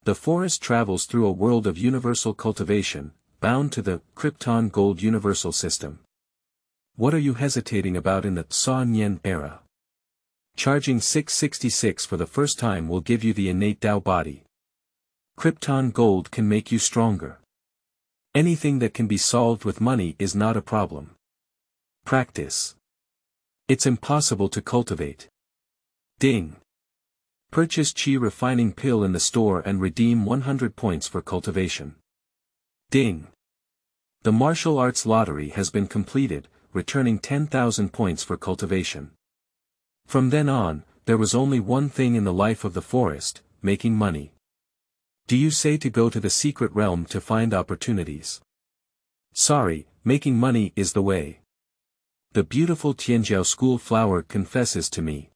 The forest travels through a world of universal cultivation, bound to the Krypton Gold Universal System. What are you hesitating about in the Sao Nian era? Charging 666 for the first time will give you the innate Tao body. Krypton Gold can make you stronger. Anything that can be solved with money is not a problem. Practice. It's impossible to cultivate. Ding. Purchase Qi refining pill in the store and redeem 100 points for cultivation. Ding. The martial arts lottery has been completed, returning 10,000 points for cultivation. From then on, there was only one thing in the life of the forest, making money. Do you say to go to the secret realm to find opportunities? Sorry, making money is the way. The beautiful Tianjiao school flower confesses to me.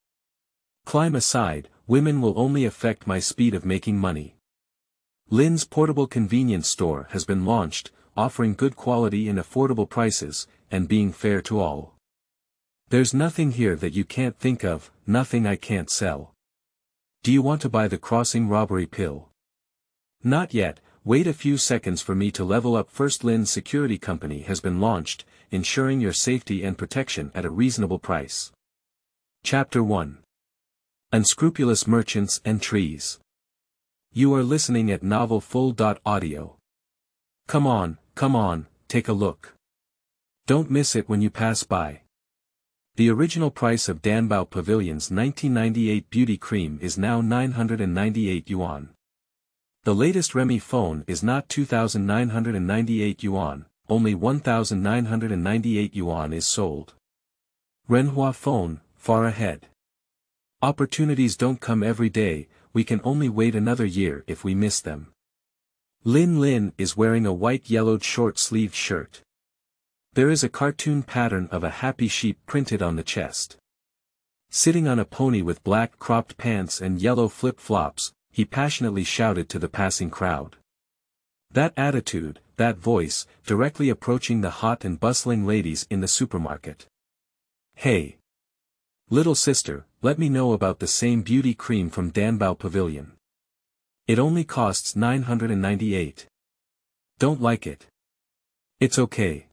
Climb aside, women will only affect my speed of making money. Lin's portable convenience store has been launched, offering good quality and affordable prices, and being fair to all. There's nothing here that you can't think of, nothing I can't sell. Do you want to buy the crossing robbery pill? Not yet, wait a few seconds for me to level up first. Lin's security company has been launched, ensuring your safety and protection at a reasonable price. Chapter 1. Unscrupulous Merchants and Trees. You are listening at novelfull.audio. Come on, take a look. Don't miss it when you pass by. The original price of Danbao Pavilion's 1998 beauty cream is now 998 yuan. The latest Remy phone is not 2,998 yuan, only 1,998 yuan is sold. Renhua phone, far ahead. Opportunities don't come every day, we can only wait another year if we miss them. Lin is wearing a white-yellowed short-sleeved shirt. There is a cartoon pattern of a happy sheep printed on the chest. Sitting on a pony with black cropped pants and yellow flip-flops, he passionately shouted to the passing crowd. That attitude, that voice, directly approaching the hot and bustling ladies in the supermarket. Hey! Little sister, let me know about the same beauty cream from Danbao Pavilion. It only costs 998. Don't like it? It's okay.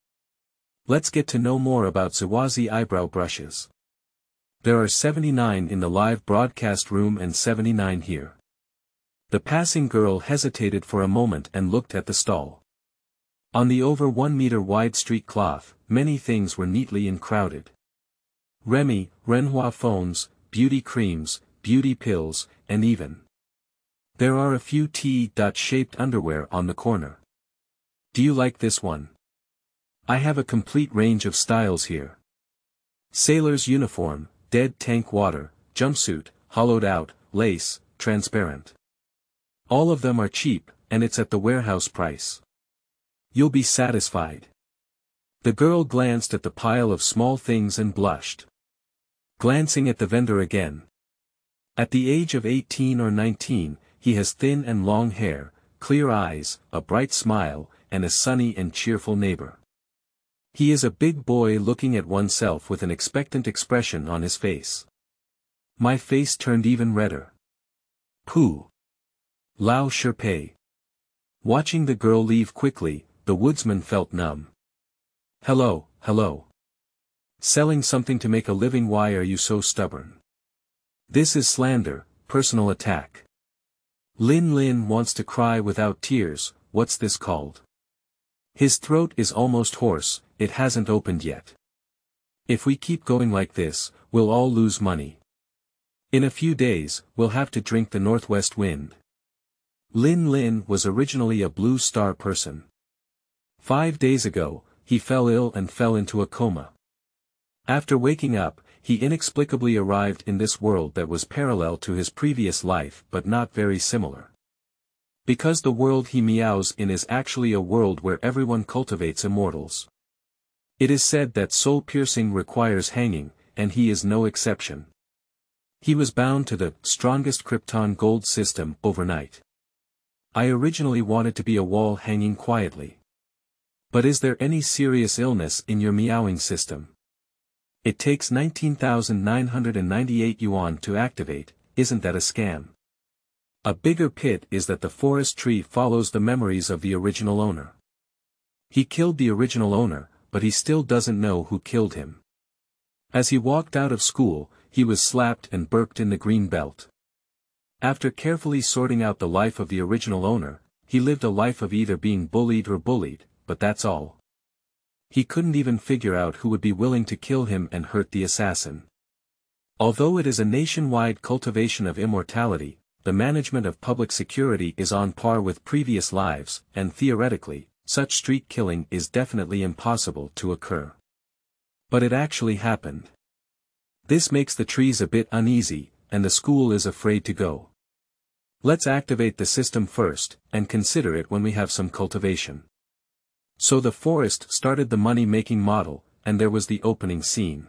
Let's get to know more about Zawazi eyebrow brushes. There are 79 in the live broadcast room and 79 here. The passing girl hesitated for a moment and looked at the stall. On the over 1 meter wide street cloth, many things were neatly crowded. Remy, Renhua phones, beauty creams, beauty pills, and even. There are a few T-shaped underwear on the corner. Do you like this one? I have a complete range of styles here. Sailor's uniform, dead tank water, jumpsuit, hollowed out, lace, transparent. All of them are cheap, and it's at the warehouse price. You'll be satisfied. The girl glanced at the pile of small things and blushed. Glancing at the vendor again. At the age of 18 or 19, he has thin and long hair, clear eyes, a bright smile, and a sunny and cheerful neighbor. He is a big boy looking at oneself with an expectant expression on his face. My face turned even redder. Pooh! Lao Sherpei. Watching the girl leave quickly, the woodsman felt numb. Hello. Selling something to make a living? Why are you so stubborn? This is slander, personal attack. Lin wants to cry without tears. What's this called? His throat is almost hoarse, it hasn't opened yet. If we keep going like this, we'll all lose money. In a few days, we'll have to drink the northwest wind. Lin was originally a Blue Star person. 5 days ago, he fell ill and fell into a coma. After waking up, he inexplicably arrived in this world that was parallel to his previous life but not very similar. Because the world he meows in is actually a world where everyone cultivates immortals. It is said that soul piercing requires hanging, and he is no exception. He was bound to the strongest Krypton Gold system overnight. I originally wanted to be a wall hanging quietly. But is there any serious illness in your meowing system? It takes 19,998 yuan to activate, isn't that a scam? A bigger pit is that the forest tree follows the memories of the original owner. He killed the original owner, but he still doesn't know who killed him. As he walked out of school, he was slapped and burped in the green belt. After carefully sorting out the life of the original owner, he lived a life of either being bullied or bullied, but that's all. He couldn't even figure out who would be willing to kill him and hurt the assassin. Although it is a nationwide cultivation of immortality, the management of public security is on par with previous lives, and theoretically, such street killing is definitely impossible to occur. But it actually happened. This makes the trees a bit uneasy, and the school is afraid to go. Let's activate the system first, and consider it when we have some cultivation. So the forest started the money-making model, and there was the opening scene.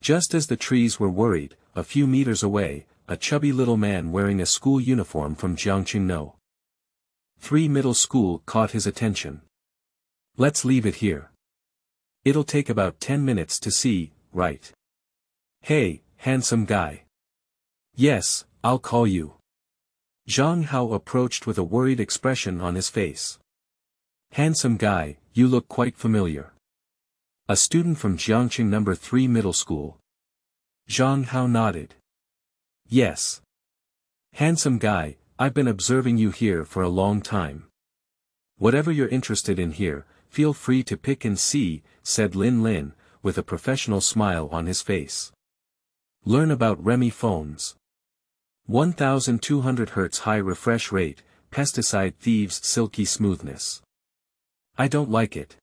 Just as the trees were worried, a few meters away, a chubby little man wearing a school uniform from Jiangqing No. 3 Middle School caught his attention. Let's leave it here. It'll take about 10 minutes to see, right? Hey, handsome guy. Yes, I'll call you. Zhang Hao approached with a worried expression on his face. Handsome guy, you look quite familiar. A student from Jiangqing No. 3 Middle School. Zhang Hao nodded. Yes. Handsome guy, I've been observing you here for a long time. Whatever you're interested in here, feel free to pick and see, said Lin Lin, with a professional smile on his face. Learn about Remy phones. 1200 Hz high refresh rate, pesticide thieves silky smoothness. I don't like it.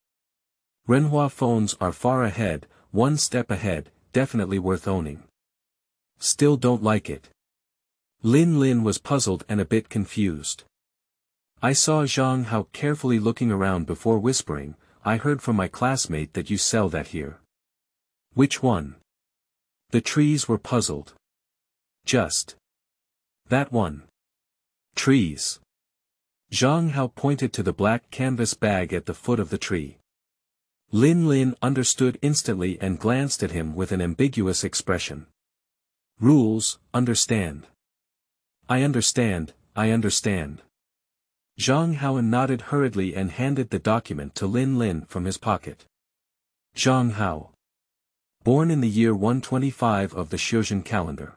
Renhua phones are far ahead, one step ahead, definitely worth owning. Still don't like it. Lin Lin was puzzled and a bit confused. I saw Zhang Hao carefully looking around before whispering, I heard from my classmate that you sell that here. Which one? The trees were puzzled. Just that one. Trees. Zhang Hao pointed to the black canvas bag at the foot of the tree. Lin Lin understood instantly and glanced at him with an ambiguous expression. Rules, understand. I understand, I understand. Zhang Hao nodded hurriedly and handed the document to Lin Lin from his pocket. Zhang Hao. Born in the year 125 of the Xiuzhen calendar.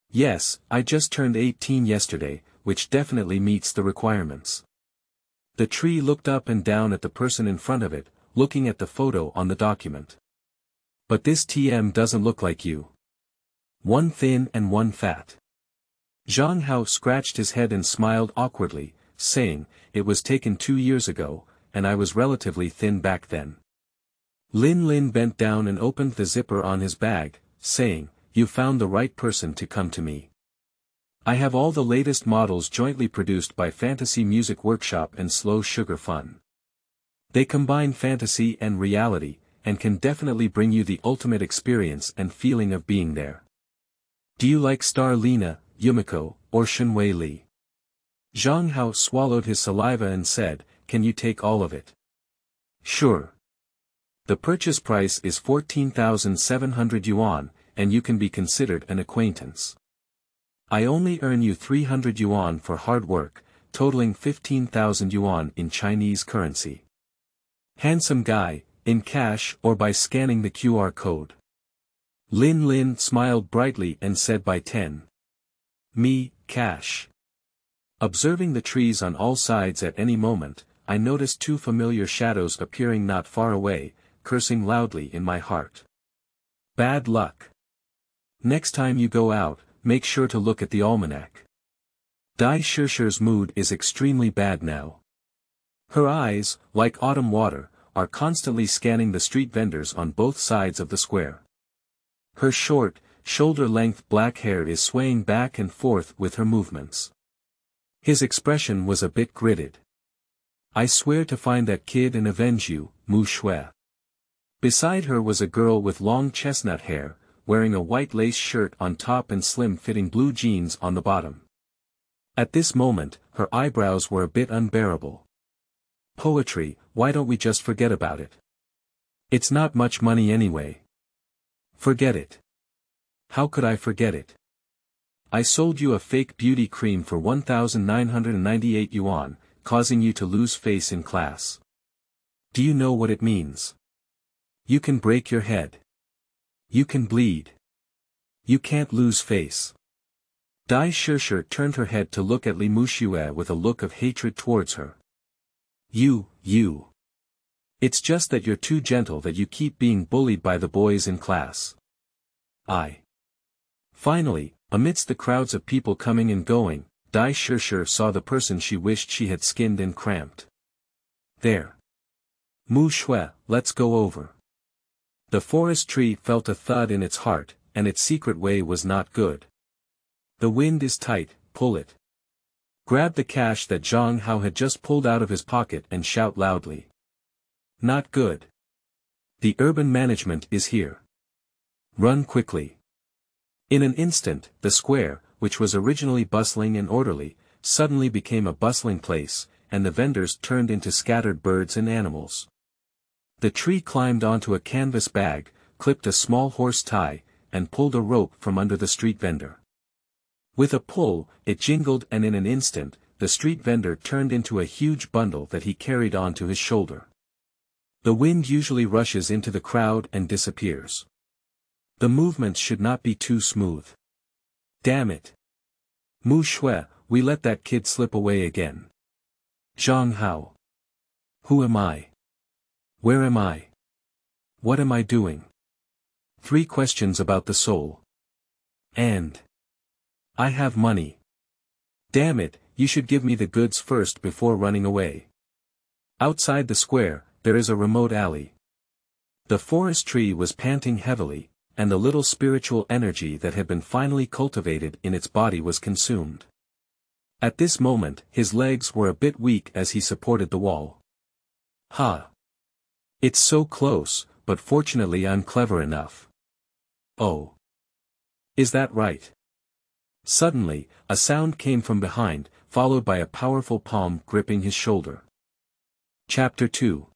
Yes, I just turned 18 yesterday, which definitely meets the requirements. The tree looked up and down at the person in front of it, looking at the photo on the document. But this TM doesn't look like you. One thin and one fat. Zhang Hao scratched his head and smiled awkwardly, saying, it was taken 2 years ago, and I was relatively thin back then. Lin Lin bent down and opened the zipper on his bag, saying, you found the right person to come to me. I have all the latest models jointly produced by Fantasy Music Workshop and Slow Sugar Fun. They combine fantasy and reality, and can definitely bring you the ultimate experience and feeling of being there. Do you like Star Lina, Yumiko, or Shenwei Li? Zhang Hao swallowed his saliva and said, can you take all of it? Sure. The purchase price is 14,700 yuan, and you can be considered an acquaintance. I only earn you 300 yuan for hard work, totaling 15,000 yuan in Chinese currency. Handsome guy, in cash or by scanning the QR code. Lin Lin smiled brightly and said by 10. Me, cash. Observing the trees on all sides at any moment, I noticed 2 familiar shadows appearing not far away, cursing loudly in my heart. Bad luck. Next time you go out, make sure to look at the almanac. Dai Shishir's mood is extremely bad now. Her eyes, like autumn water, are constantly scanning the street vendors on both sides of the square. Her short, shoulder-length black hair is swaying back and forth with her movements. His expression was a bit gritted. I swear to find that kid and avenge you, Mu Shui. Beside her was a girl with long chestnut hair, wearing a white lace shirt on top and slim-fitting blue jeans on the bottom. At this moment, her eyebrows were a bit unbearable. Poetry, why don't we just forget about it? It's not much money anyway. Forget it. How could I forget it? I sold you a fake beauty cream for 1,998 yuan, causing you to lose face in class. Do you know what it means? You can break your head. You can bleed. You can't lose face. Dai Shishir turned her head to look at Li Muxue with a look of hatred towards her. You. It's just that you're too gentle that you keep being bullied by the boys in class. Finally, amidst the crowds of people coming and going, Dai Shishir saw the person she wished she had skinned and cramped. There. Mu Shui, let's go over. The forest tree felt a thud in its heart, and its secret way was not good. The wind is tight, pull it. Grab the cash that Zhang Hao had just pulled out of his pocket and shout loudly. Not good. The urban management is here. Run quickly. In an instant, the square, which was originally bustling and orderly, suddenly became a bustling place, and the vendors turned into scattered birds and animals. The tree climbed onto a canvas bag, clipped a small horse tie, and pulled a rope from under the street vendor. With a pull, it jingled, and in an instant, the street vendor turned into a huge bundle that he carried onto his shoulder. The wind usually rushes into the crowd and disappears. The movements should not be too smooth. Damn it. Mu Shui, we let that kid slip away again. Zhang Hao. Who am I? Where am I? What am I doing? 3 questions about the soul. And I have money. Damn it, you should give me the goods first before running away. Outside the square, there is a remote alley. The forest tree was panting heavily, and the little spiritual energy that had been finally cultivated in its body was consumed. At this moment, his legs were a bit weak as he supported the wall. Ha! It's so close, but fortunately I'm clever enough. Oh. Is that right? Suddenly, a sound came from behind, followed by a powerful palm gripping his shoulder. Chapter 2.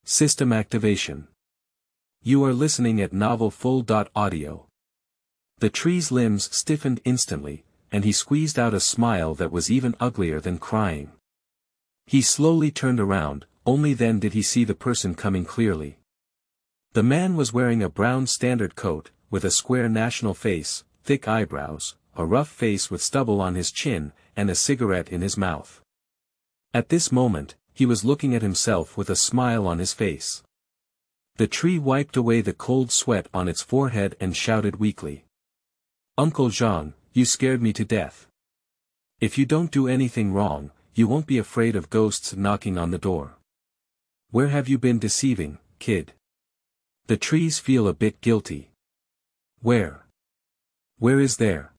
System Activation. You are listening at Novel Full.audio. The tree's limbs stiffened instantly, and he squeezed out a smile that was even uglier than crying. He slowly turned around, only then did he see the person coming clearly. The man was wearing a brown standard coat, with a square national face, thick eyebrows, a rough face with stubble on his chin, and a cigarette in his mouth. At this moment, he was looking at himself with a smile on his face. The tree wiped away the cold sweat on its forehead and shouted weakly. Uncle Zhang, you scared me to death. If you don't do anything wrong, you won't be afraid of ghosts knocking on the door. Where have you been deceiving, kid? The trees feel a bit guilty. Where? Where is there?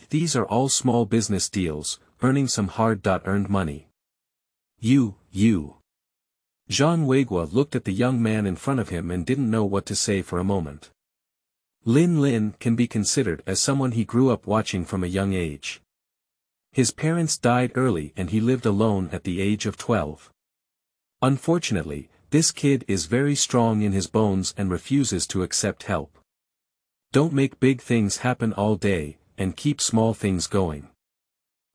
These are all small business deals, earning some hard-earned money. You. Zhang Weiguo looked at the young man in front of him and didn't know what to say for a moment. Lin can be considered as someone he grew up watching from a young age. His parents died early and he lived alone at the age of 12. Unfortunately, this kid is very strong in his bones and refuses to accept help. Don't make big things happen all day, and keep small things going.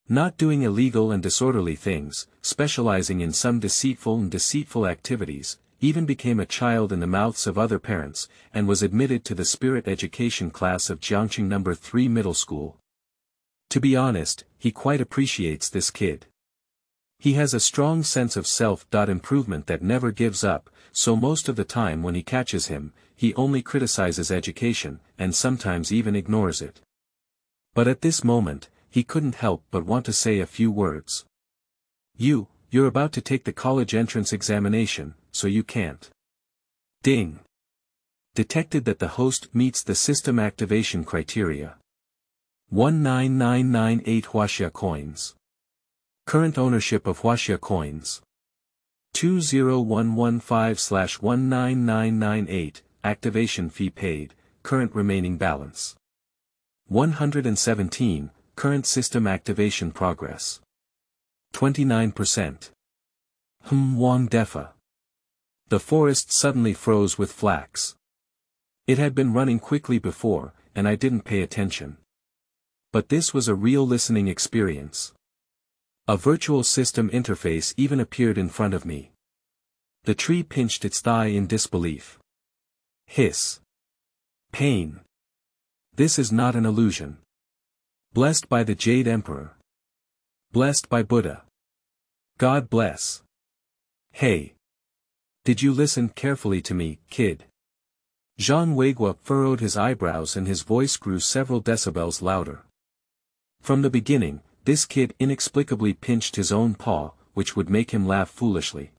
Not doing illegal and disorderly things, specializing in some deceitful activities, even became a child in the mouths of other parents, and was admitted to the spirit education class of Jiangqing No. 3 Middle School. To be honest, he quite appreciates this kid. He has a strong sense of self-improvement that never gives up, so most of the time when he catches him, he only criticizes education, and sometimes even ignores it. But at this moment, he couldn't help but want to say a few words. You're about to take the college entrance examination, so you can't. Ding. Detected that the host meets the system activation criteria. 19998 Huaxia coins. Current ownership of Huaxia coins. 20115/19998, activation fee paid, current remaining balance. 117, current system activation progress. 29%. Wang Defa. The forest suddenly froze with flax. It had been running quickly before, and I didn't pay attention. But this was a real listening experience. A virtual system interface even appeared in front of me. The tree pinched its thigh in disbelief. Hiss. Pain. This is not an illusion. Blessed by the Jade Emperor. Blessed by Buddha. God bless. Hey. Did you listen carefully to me, kid? Jean Weigua furrowed his eyebrows and his voice grew several decibels louder. From the beginning, this kid inexplicably pinched his own paw, which would make him laugh foolishly.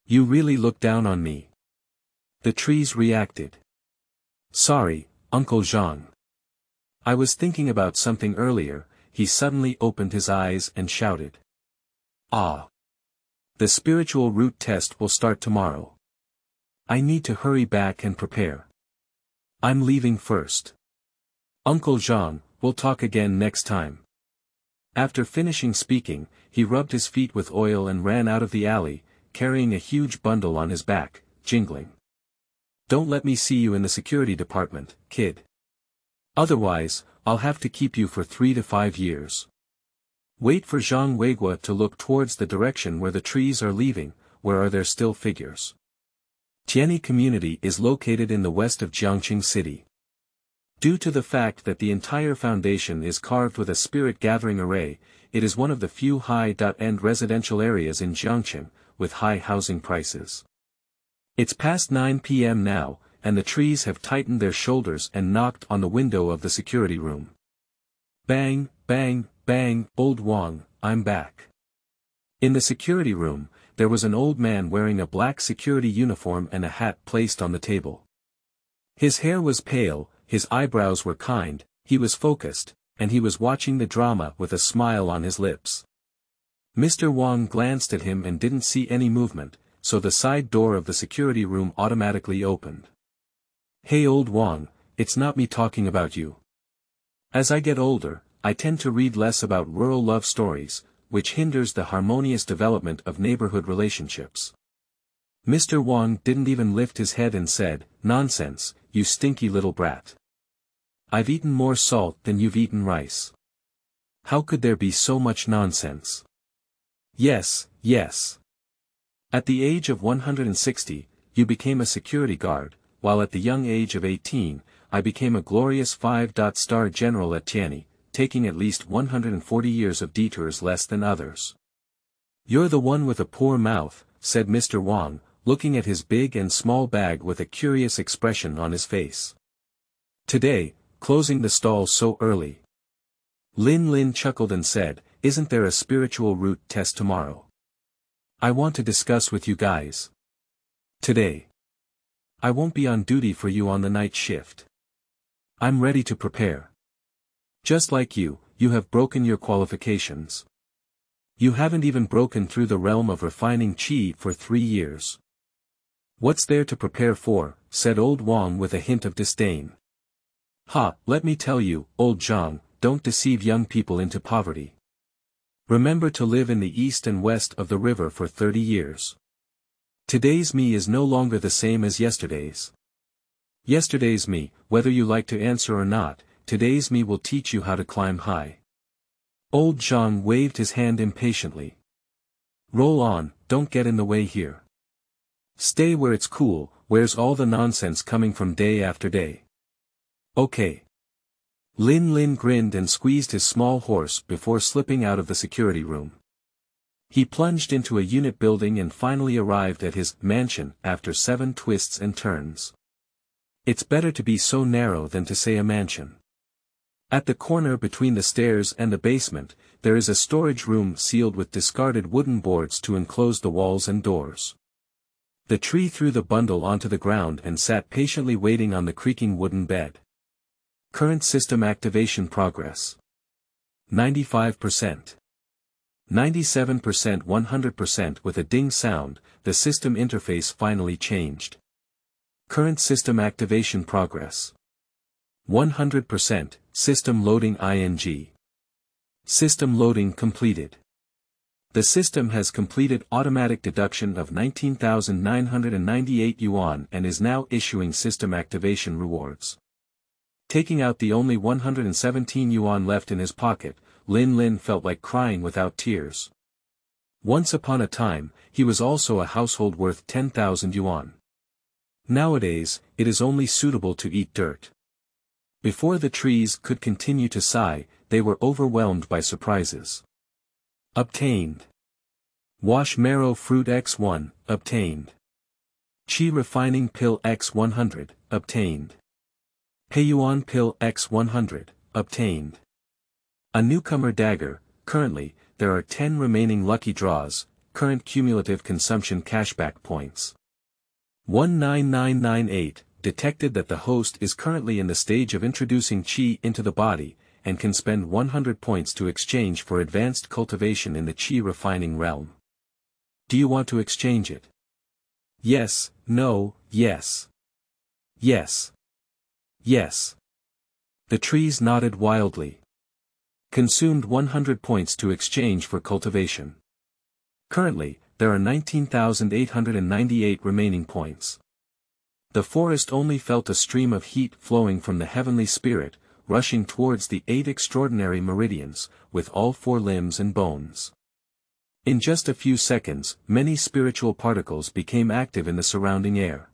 You really look down on me. The trees reacted. Sorry, Uncle Jean. I was thinking about something earlier. He suddenly opened his eyes and shouted. Ah. The spiritual root test will start tomorrow. I need to hurry back and prepare. I'm leaving first. Uncle Jean, we'll talk again next time. After finishing speaking, he rubbed his feet with oil and ran out of the alley, carrying a huge bundle on his back, jingling. Don't let me see you in the security department, kid. Otherwise, I'll have to keep you for 3 to 5 years. Wait for Zhang Weigua to look towards the direction where the trees are leaving, where are there still figures. Tianyi community is located in the west of Jiangqing City. Due to the fact that the entire foundation is carved with a spirit gathering array, it is one of the few high-end residential areas in Jiangqing, with high housing prices. It's past 9 p.m. now, and the trees have tightened their shoulders and knocked on the window of the security room. Bang, bang, bang, old Wang, I'm back. In the security room, there was an old man wearing a black security uniform and a hat placed on the table. His hair was pale, his eyebrows were kind, he was focused, and he was watching the drama with a smile on his lips. Mr. Wang glanced at him and didn't see any movement, so the side door of the security room automatically opened. Hey old Wang, it's not me talking about you. As I get older, I tend to read less about rural love stories, which hinders the harmonious development of neighborhood relationships. Mr. Wang didn't even lift his head and said, Nonsense, you stinky little brat. I've eaten more salt than you've eaten rice. How could there be so much nonsense? Yes, yes. At the age of 160, you became a security guard, while at the young age of 18, I became a glorious 5-star general at Tianyi, taking at least 140 years of detours less than others. You're the one with a poor mouth, said Mr. Wang, looking at his big and small bag with a curious expression on his face. Today, closing the stall so early. Lin Lin chuckled and said, Isn't there a spiritual root test tomorrow? I want to discuss with you guys. Today. I won't be on duty for you on the night shift. I'm ready to prepare. Just like you, you have broken your qualifications. You haven't even broken through the realm of refining qi for 3 years. What's there to prepare for, said old Wang with a hint of disdain. Ha, let me tell you, old Zhang, don't deceive young people into poverty. Remember to live in the east and west of the river for 30 years. Today's me is no longer the same as yesterday's. Yesterday's me, whether you like to answer or not, today's me will teach you how to climb high. Old Zhang waved his hand impatiently. Roll on, don't get in the way here. Stay where it's cool, where's all the nonsense coming from day after day? Okay. Lin Lin grinned and squeezed his small horse before slipping out of the security room. He plunged into a unit building and finally arrived at his mansion after 7 twists and turns. It's better to be so narrow than to say a mansion. At the corner between the stairs and the basement, there is a storage room sealed with discarded wooden boards to enclose the walls and doors. The tree threw the bundle onto the ground and sat patiently waiting on the creaking wooden bed. Current system activation progress. 95%. 97%. 100%. With a ding sound, the system interface finally changed. Current system activation progress. 100%, system loading ing. System loading completed. The system has completed automatic deduction of 19,998 yuan and is now issuing system activation rewards. Taking out the only 117 yuan left in his pocket, Lin Lin felt like crying without tears. Once upon a time, he was also a household worth 10,000 yuan. Nowadays, it is only suitable to eat dirt. Before the trees could continue to sigh, they were overwhelmed by surprises. Obtained. Wash Marrow Fruit X1, obtained. Qi Refining Pill X100, obtained. Peiyuan Pill X100, obtained. A Newcomer Dagger. Currently, there are 10 remaining lucky draws, current cumulative consumption cashback points. 19998, detected that the host is currently in the stage of introducing Qi into the body, and can spend 100 points to exchange for advanced cultivation in the Qi refining realm. Do you want to exchange it? Yes, no, yes. Yes. Yes. The trees nodded wildly. Consumed 100 points to exchange for cultivation. Currently, there are 19,898 remaining points. The forest only felt a stream of heat flowing from the heavenly spirit, rushing towards the 8 extraordinary meridians, with all 4 limbs and bones. In just a few seconds, many spiritual particles became active in the surrounding air.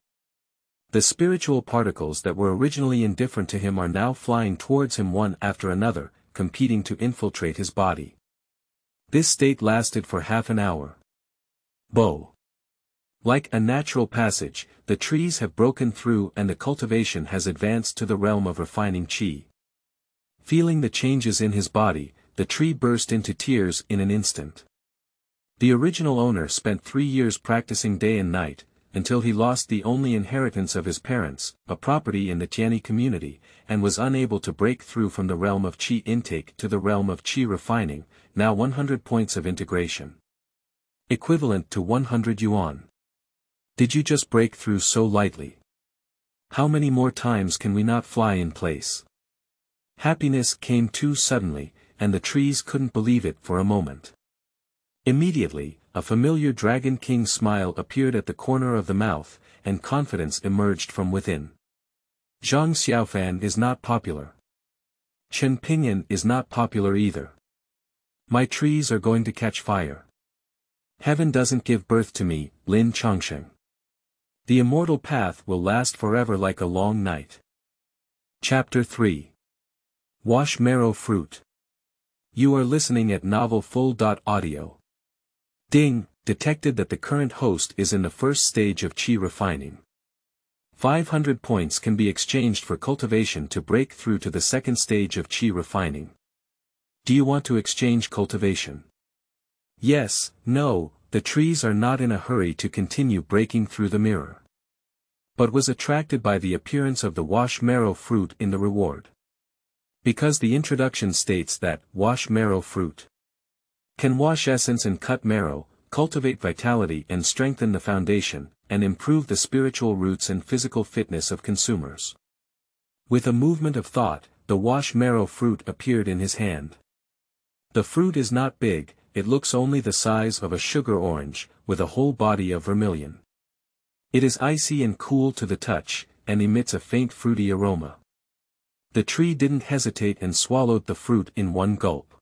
The spiritual particles that were originally indifferent to him are now flying towards him one after another, competing to infiltrate his body. This state lasted for half an hour. Bo. Like a natural passage, the trees have broken through and the cultivation has advanced to the realm of refining Qi. Feeling the changes in his body, the tree burst into tears in an instant. The original owner spent 3 years practicing day and night, until he lost the only inheritance of his parents, a property in the Tiani community, and was unable to break through from the realm of Qi intake to the realm of Qi refining, now 100 points of integration. Equivalent to 100 yuan. Did you just break through so lightly? How many more times can we not fly in place? Happiness came too suddenly, and the trees couldn't believe it for a moment. Immediately, a familiar Dragon King smile appeared at the corner of the mouth, and confidence emerged from within. Zhang Xiaofan is not popular. Chen Pinyin is not popular either. My trees are going to catch fire. Heaven doesn't give birth to me, Lin Chongsheng. The immortal path will last forever like a long night. Chapter 3. Wash Marrow Fruit. You are listening at novelfull.audio. Ding, detected that the current host is in the first stage of Qi refining. 500 points can be exchanged for cultivation to break through to the second stage of Qi refining. Do you want to exchange cultivation? Yes, no, the trees are not in a hurry to continue breaking through the mirror. But was attracted by the appearance of the wash marrow fruit in the reward. Because the introduction states that, wash marrow fruit can wash essence and cut marrow, cultivate vitality and strengthen the foundation, and improve the spiritual roots and physical fitness of consumers. With a movement of thought, the wash marrow fruit appeared in his hand. The fruit is not big, it looks only the size of a sugar orange, with a whole body of vermilion. It is icy and cool to the touch, and emits a faint fruity aroma. The tree didn't hesitate and swallowed the fruit in one gulp.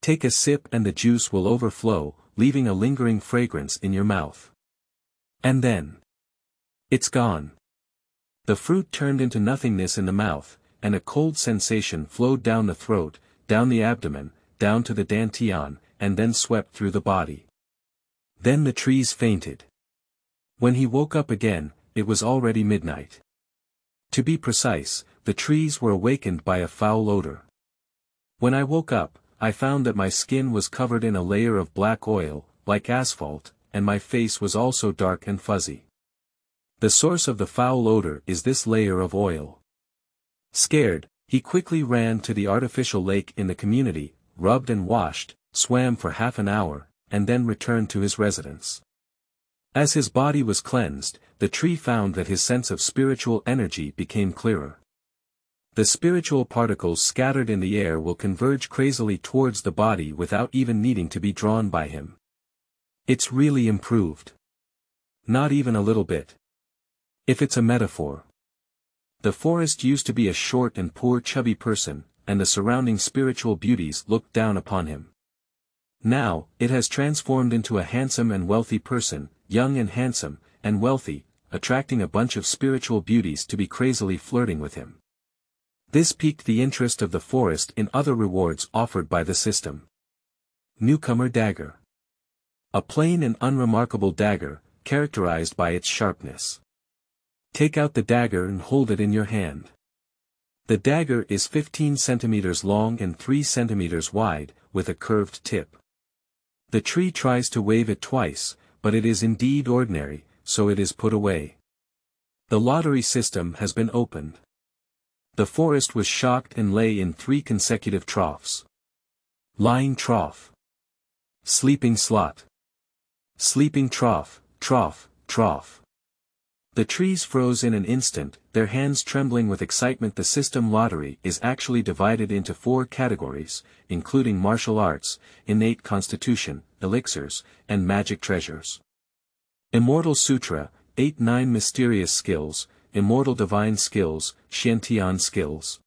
Take a sip and the juice will overflow, leaving a lingering fragrance in your mouth. And then, it's gone. The fruit turned into nothingness in the mouth, and a cold sensation flowed down the throat, down the abdomen, down to the dantian, and then swept through the body. Then the trees fainted. When he woke up again, it was already midnight. To be precise, the trees were awakened by a foul odor. When I woke up, I found that my skin was covered in a layer of black oil, like asphalt, and my face was also dark and fuzzy. The source of the foul odor is this layer of oil. Scared, he quickly ran to the artificial lake in the community, rubbed and washed, swam for half an hour, and then returned to his residence. As his body was cleansed, the tree found that his sense of spiritual energy became clearer. The spiritual particles scattered in the air will converge crazily towards the body without even needing to be drawn by him. It's really improved. Not even a little bit. If it's a metaphor. The forest used to be a short and poor chubby person, and the surrounding spiritual beauties looked down upon him. Now, it has transformed into a handsome and wealthy person, young and handsome, and wealthy, attracting a bunch of spiritual beauties to be crazily flirting with him. This piqued the interest of the forest in other rewards offered by the system. Newcomer Dagger. A plain and unremarkable dagger, characterized by its sharpness. Take out the dagger and hold it in your hand. The dagger is 15 centimeters long and 3 centimeters wide, with a curved tip. The tree tries to wave it twice, but it is indeed ordinary, so it is put away. The lottery system has been opened. The forest was shocked and lay in 3 consecutive troughs. Lying trough. Sleeping slot. Sleeping trough, trough, trough. The trees froze in an instant, their hands trembling with excitement. The system lottery is actually divided into 4 categories, including martial arts, innate constitution, elixirs, and magic treasures. Immortal Sutra, 8-9 mysterious skills, immortal divine skills, Xiantian skills.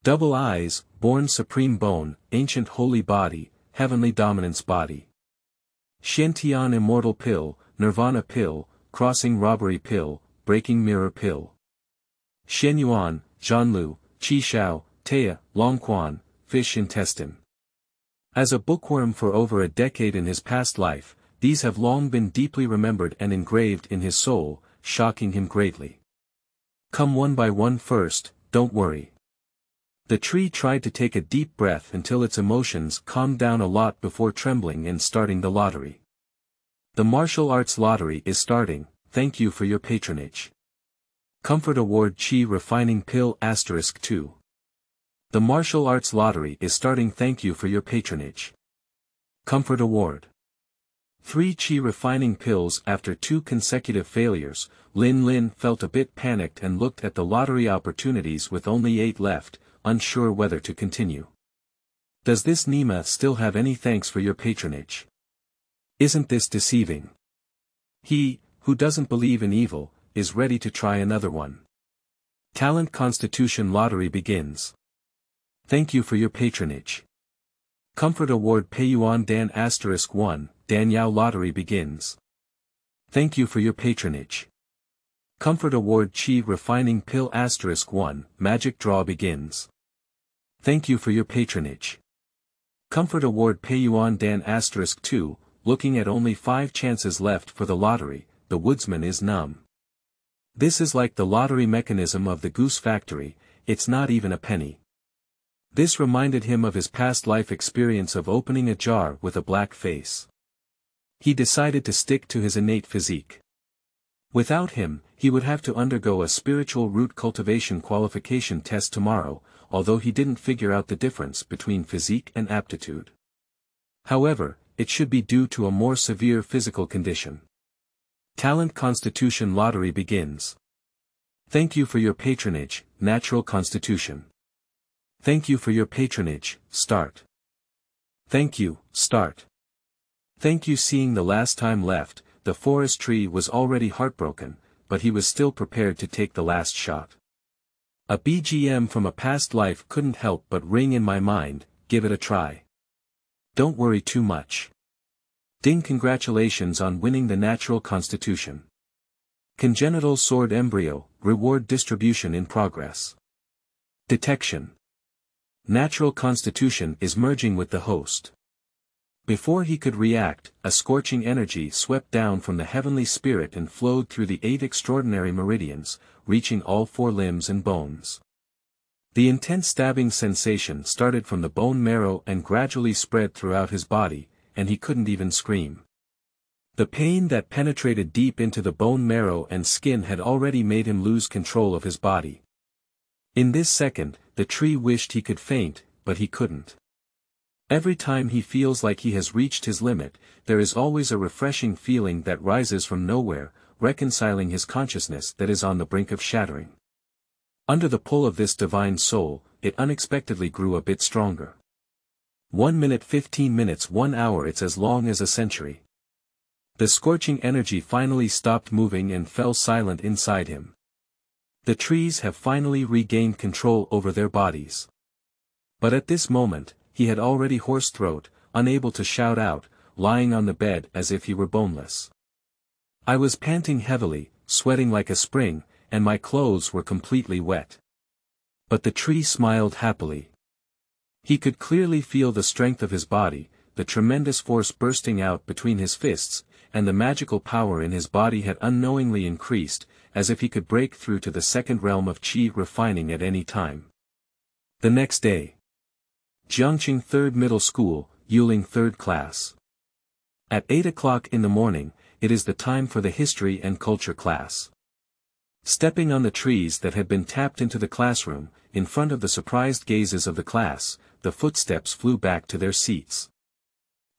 Double eyes, born supreme bone, ancient holy body, heavenly dominance body. Xiantian immortal pill, nirvana pill, crossing robbery pill, breaking mirror pill. Shenyuan, Zhanlu, Qishao, Teia, Longquan, fish intestine. As a bookworm for over a decade in his past life, these have long been deeply remembered and engraved in his soul, shocking him greatly. Come one by one first, don't worry. The tree tried to take a deep breath until its emotions calmed down a lot before trembling and starting the lottery. The martial arts lottery is starting, thank you for your patronage. Comfort Award Qi Refining Pill *2. The martial arts lottery is starting, thank you for your patronage. Comfort Award. 3 Qi refining pills. After 2 consecutive failures, Lin Lin felt a bit panicked and looked at the lottery opportunities with only 8 left, unsure whether to continue. Does this Nima still have any thanks for your patronage? Isn't this deceiving? He, who doesn't believe in evil, is ready to try another one. Talent Constitution Lottery begins. Thank you for your patronage. Comfort Award Peiyuan-10 *1, Danyao Lottery begins. Thank you for your patronage. Comfort Award Qi Refining Pill *1, Magic Draw begins. Thank you for your patronage. Comfort Award Peiyuan-10 *2, looking at only 5 chances left for the lottery, the woodsman is numb. This is like the lottery mechanism of the goose factory, it's not even a penny. This reminded him of his past life experience of opening a jar with a black face. He decided to stick to his innate physique. Without him, he would have to undergo a spiritual root cultivation qualification test tomorrow, although he didn't figure out the difference between physique and aptitude. However, it should be due to a more severe physical condition. Talent Constitution Lottery begins. Thank you for your patronage, Natural Constitution. Thank you for your patronage, Start. Thank you, Start. Thank you. Seeing the last time left, the forest tree was already heartbroken, but he was still prepared to take the last shot. A BGM from a past life couldn't help but ring in my mind, give it a try. Don't worry too much. Ding, congratulations on winning the Natural Constitution. Congenital sword embryo, reward distribution in progress. Detection. Natural Constitution is merging with the host. Before he could react, a scorching energy swept down from the heavenly spirit and flowed through the 8 extraordinary meridians, reaching all 4 limbs and bones. The intense stabbing sensation started from the bone marrow and gradually spread throughout his body, and he couldn't even scream. The pain that penetrated deep into the bone marrow and skin had already made him lose control of his body. In this second, the tree wished he could faint, but he couldn't. Every time he feels like he has reached his limit, there is always a refreshing feeling that rises from nowhere, reconciling his consciousness that is on the brink of shattering. Under the pull of this divine soul, it unexpectedly grew a bit stronger. 1 minute, 15 minutes, 1 hour, it's as long as a century. The scorching energy finally stopped moving and fell silent inside him. The trees have finally regained control over their bodies. But at this moment, he had already hoarse throat, unable to shout out, lying on the bed as if he were boneless. I was panting heavily, sweating like a spring, and my clothes were completely wet. But the tree smiled happily. He could clearly feel the strength of his body, the tremendous force bursting out between his fists, and the magical power in his body had unknowingly increased, as if he could break through to the second realm of qi refining at any time. The next day. Jiangqing 3rd Middle School, Yuling 3rd Class. At 8 o'clock in the morning, it is the time for the history and culture class. Stepping on the trees that had been tapped into the classroom, in front of the surprised gazes of the class, the footsteps flew back to their seats.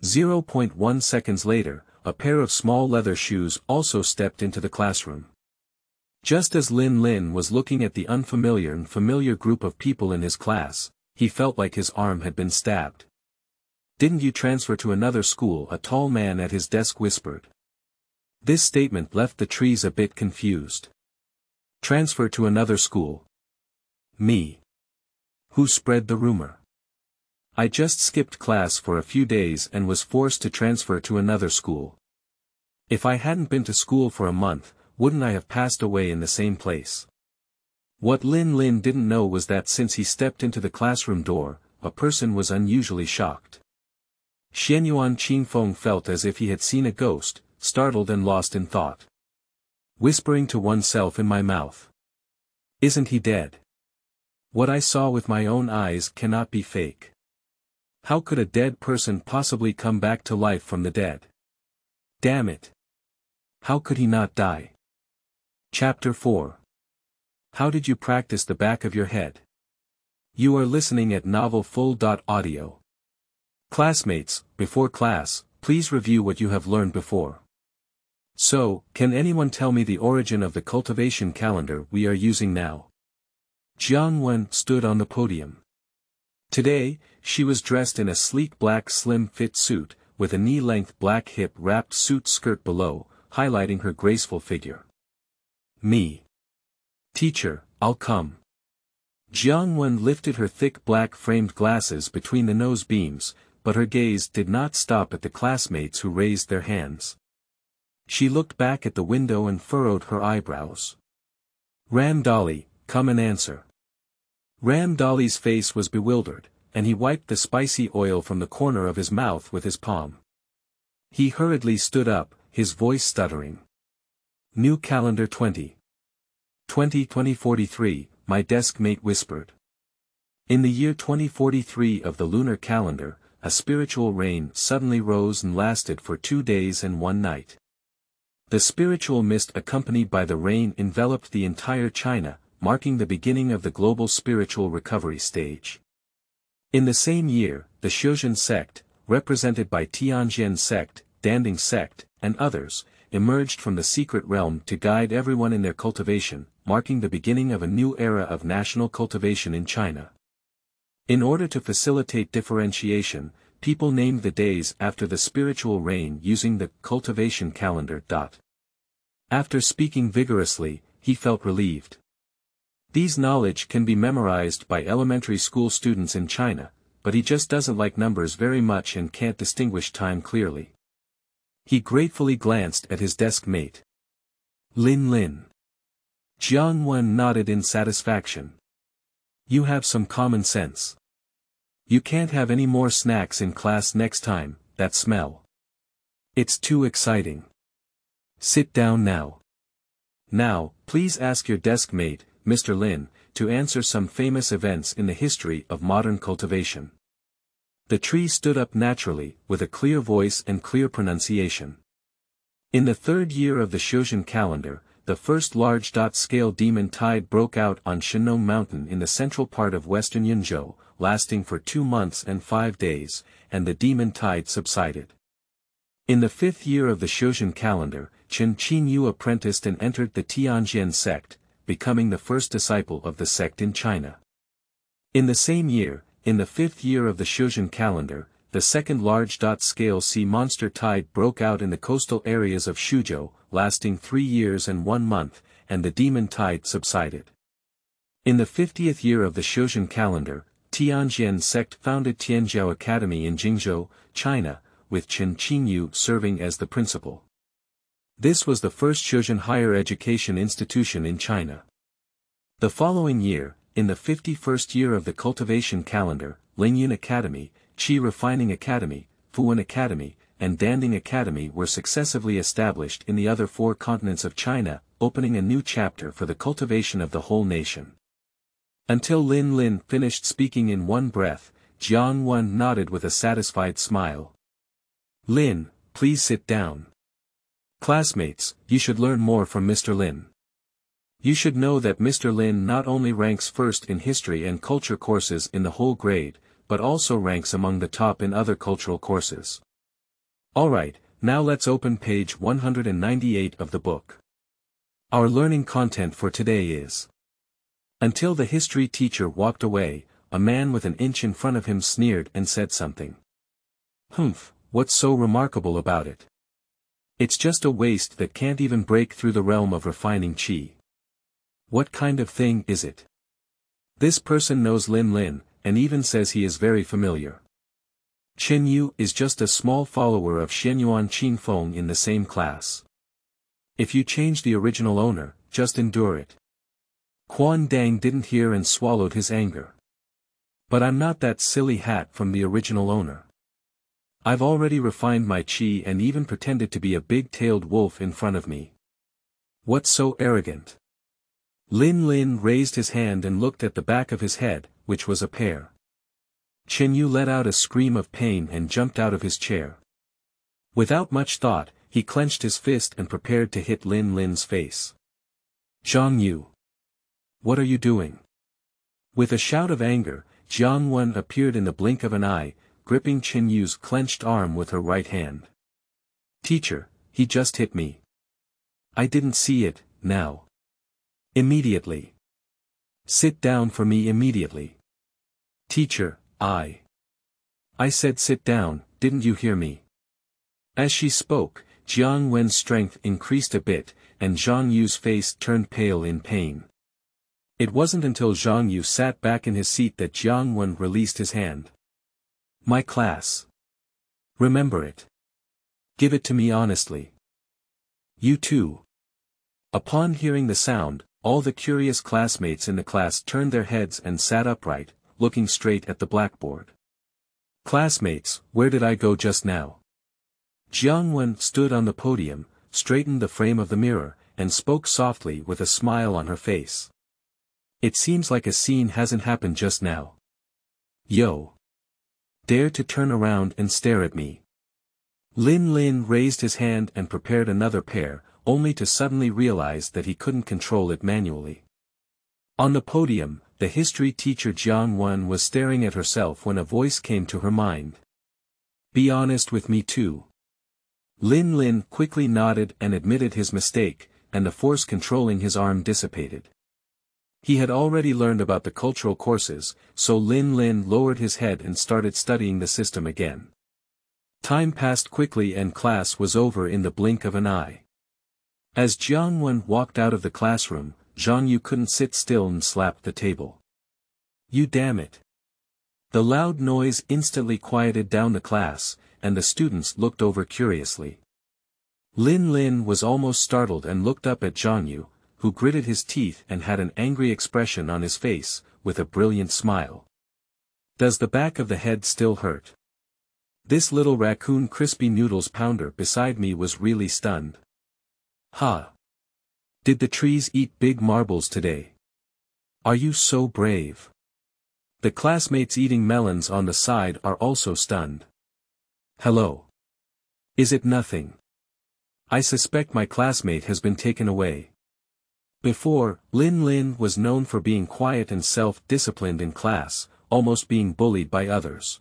0.1 seconds later, a pair of small leather shoes also stepped into the classroom. Just as Lin Lin was looking at the unfamiliar and familiar group of people in his class, he felt like his arm had been stabbed. "Didn't you transfer to another school?" a tall man at his desk whispered. This statement left the trees a bit confused. Transfer to another school? Me? Who spread the rumor? I just skipped class for a few days and was forced to transfer to another school. If I hadn't been to school for a month, wouldn't I have passed away in the same place? What Lin Lin didn't know was that since he stepped into the classroom door, a person was unusually shocked. Xianyuan Qingfeng felt as if he had seen a ghost, startled and lost in thought. Whispering to oneself in my mouth. Isn't he dead? What I saw with my own eyes cannot be fake. How could a dead person possibly come back to life from the dead? Damn it. How could he not die? Chapter 4. How did you practice the back of your head? You are listening at novelfull.audio. Classmates, before class, please review what you have learned before. So, can anyone tell me the origin of the cultivation calendar we are using now? Jiang Wen stood on the podium. Today, she was dressed in a sleek black slim-fit suit, with a knee-length black hip-wrapped suit skirt below, highlighting her graceful figure. Me. Teacher, I'll come. Jiang Wen lifted her thick black-framed glasses between the nose beams, but her gaze did not stop at the classmates who raised their hands. She looked back at the window and furrowed her eyebrows. Ram Dolly, come and answer. Ram Dolly's face was bewildered, and he wiped the spicy oil from the corner of his mouth with his palm. He hurriedly stood up, his voice stuttering. New calendar 2043, my desk mate whispered. In the year 2043 of the lunar calendar, a spiritual rain suddenly rose and lasted for 2 days and 1 night. The spiritual mist accompanied by the rain enveloped the entire China, marking the beginning of the global spiritual recovery stage. In the same year, the Shuzhen sect, represented by Tianjin sect, Danding sect, and others, emerged from the secret realm to guide everyone in their cultivation, marking the beginning of a new era of national cultivation in China. In order to facilitate differentiation, people named the days after the spiritual rain using the cultivation calendar. After speaking vigorously, he felt relieved. These knowledge can be memorized by elementary school students in China, but he just doesn't like numbers very much and can't distinguish time clearly. He gratefully glanced at his desk mate. Lin Lin. Jiang Wen nodded in satisfaction. You have some common sense. You can't have any more snacks in class next time, that smell. It's too exciting. Sit down now. Now, please ask your desk mate, Mr. Lin, to answer some famous events in the history of modern cultivation. The tree stood up naturally, with a clear voice and clear pronunciation. In the 3rd year of the Shuzhen calendar, the first large-scale demon tide broke out on Shenong Mountain in the central part of western Yunzhou, lasting for 2 months and 5 days, and the demon tide subsided. In the 5th year of the Shuzhen calendar, Chen Qingyu apprenticed and entered the Tianjin sect, becoming the first disciple of the sect in China. In the same year, in the 5th year of the Shuzhen calendar, the second large-scale sea monster tide broke out in the coastal areas of Shuzhou, lasting 3 years and 1 month, and the demon tide subsided. In the 50th year of the Shozhen calendar, Tianjian sect founded Tianjiao Academy in Jingzhou, China, with Chen Qingyu serving as the principal. This was the first Shozhen higher education institution in China. The following year, in the 51st year of the cultivation calendar, Lingyun Academy, Qi Refining Academy, Fuwen Academy, and Danding Academy were successively established in the other 4 continents of China, opening a new chapter for the cultivation of the whole nation. Until Lin Lin finished speaking in one breath, Jiang Wen nodded with a satisfied smile. Lin, please sit down. Classmates, you should learn more from Mr. Lin. You should know that Mr. Lin not only ranks first in history and culture courses in the whole grade, but also ranks among the top in other cultural courses. Alright, now let's open page 198 of the book. Our learning content for today is: until the history teacher walked away, a man with an inch in front of him sneered and said something. Humph, what's so remarkable about it? It's just a waste that can't even break through the realm of refining qi. What kind of thing is it? This person knows Lin Lin, and even says he is very familiar. Chen Yu is just a small follower of Xianyuan Qingfeng in the same class. If you change the original owner, just endure it. Quan Dang didn't hear and swallowed his anger. But I'm not that silly hat from the original owner. I've already refined my qi and even pretended to be a big-tailed wolf in front of me. What's so arrogant? Lin Lin raised his hand and looked at the back of his head, which was a pear. Chen Yu let out a scream of pain and jumped out of his chair. Without much thought, he clenched his fist and prepared to hit Lin Lin's face. Zhang Yu. What are you doing? With a shout of anger, Jiang Wen appeared in the blink of an eye, gripping Chen Yu's clenched arm with her right hand. Teacher, he just hit me. I didn't see it, now. Immediately. Sit down for me immediately. Teacher, I said sit down, didn't you hear me? As she spoke, Jiang Wen's strength increased a bit, and Zhang Yu's face turned pale in pain. It wasn't until Zhang Yu sat back in his seat that Jiang Wen released his hand. My class. Remember it. Give it to me honestly. You too. Upon hearing the sound, all the curious classmates in the class turned their heads and sat upright, looking straight at the blackboard. Classmates, where did I go just now? Jiang Wen stood on the podium, straightened the frame of the mirror, and spoke softly with a smile on her face. It seems like a scene hasn't happened just now. Yo. Dare to turn around and stare at me. Lin Lin raised his hand and prepared another pair, only to suddenly realize that he couldn't control it manually. On the podium, the history teacher Jiang Wen was staring at herself when a voice came to her mind. Be honest with me too. Lin Lin quickly nodded and admitted his mistake, and the force controlling his arm dissipated. He had already learned about the cultural courses, so Lin Lin lowered his head and started studying the system again. Time passed quickly and class was over in the blink of an eye. As Jiang Wen walked out of the classroom, Zhang Yu couldn't sit still and slapped the table. You damn it. The loud noise instantly quieted down the class, and the students looked over curiously. Lin Lin was almost startled and looked up at Zhang Yu, who gritted his teeth and had an angry expression on his face, with a brilliant smile. Does the back of the head still hurt? This little raccoon crispy noodles pounder beside me was really stunned. Ha! Did the trees eat big marbles today? Are you so brave? The classmates eating melons on the side are also stunned. Hello. Is it nothing? I suspect my classmate has been taken away. Before, Lin Lin was known for being quiet and self-disciplined in class, almost being bullied by others.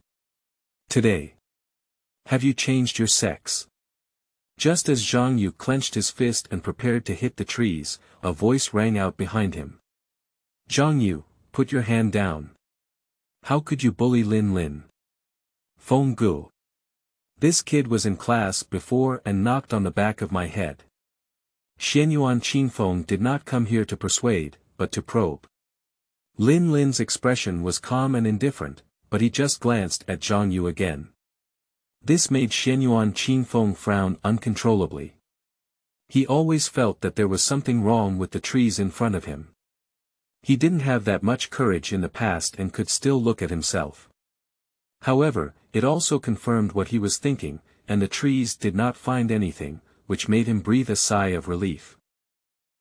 Today. Have you changed your sex? Just as Zhang Yu clenched his fist and prepared to hit the trees, a voice rang out behind him. Zhang Yu, put your hand down. How could you bully Lin Lin? Feng Gu. This kid was in class before and knocked on the back of my head. Xianyuan Qingfeng did not come here to persuade, but to probe. Lin Lin's expression was calm and indifferent, but he just glanced at Zhang Yu again. This made Xianyuan Qingfeng frown uncontrollably. He always felt that there was something wrong with the trees in front of him. He didn't have that much courage in the past and could still look at himself. However, it also confirmed what he was thinking, and the trees did not find anything, which made him breathe a sigh of relief.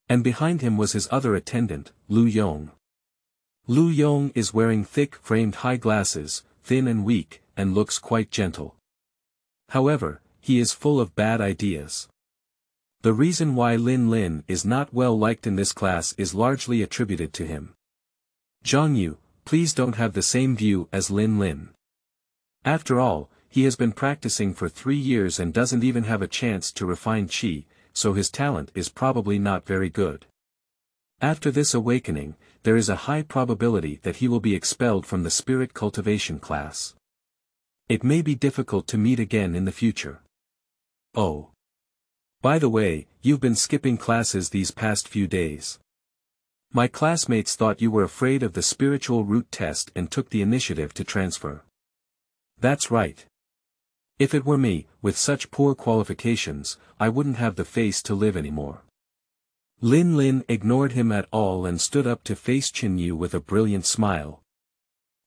And behind him was his other attendant, Lu Yong. Lu Yong is wearing thick-framed high glasses, thin and weak, and looks quite gentle. However, he is full of bad ideas. The reason why Lin Lin is not well liked in this class is largely attributed to him. Zhang Yu, please don't have the same view as Lin Lin. After all, he has been practicing for 3 years and doesn't even have a chance to refine qi, so his talent is probably not very good. After this awakening, there is a high probability that he will be expelled from the spirit cultivation class. It may be difficult to meet again in the future. Oh. By the way, you've been skipping classes these past few days. My classmates thought you were afraid of the spiritual root test and took the initiative to transfer. That's right. If it were me, with such poor qualifications, I wouldn't have the face to live anymore. Lin Lin ignored him at all and stood up to face Chen Yu with a brilliant smile.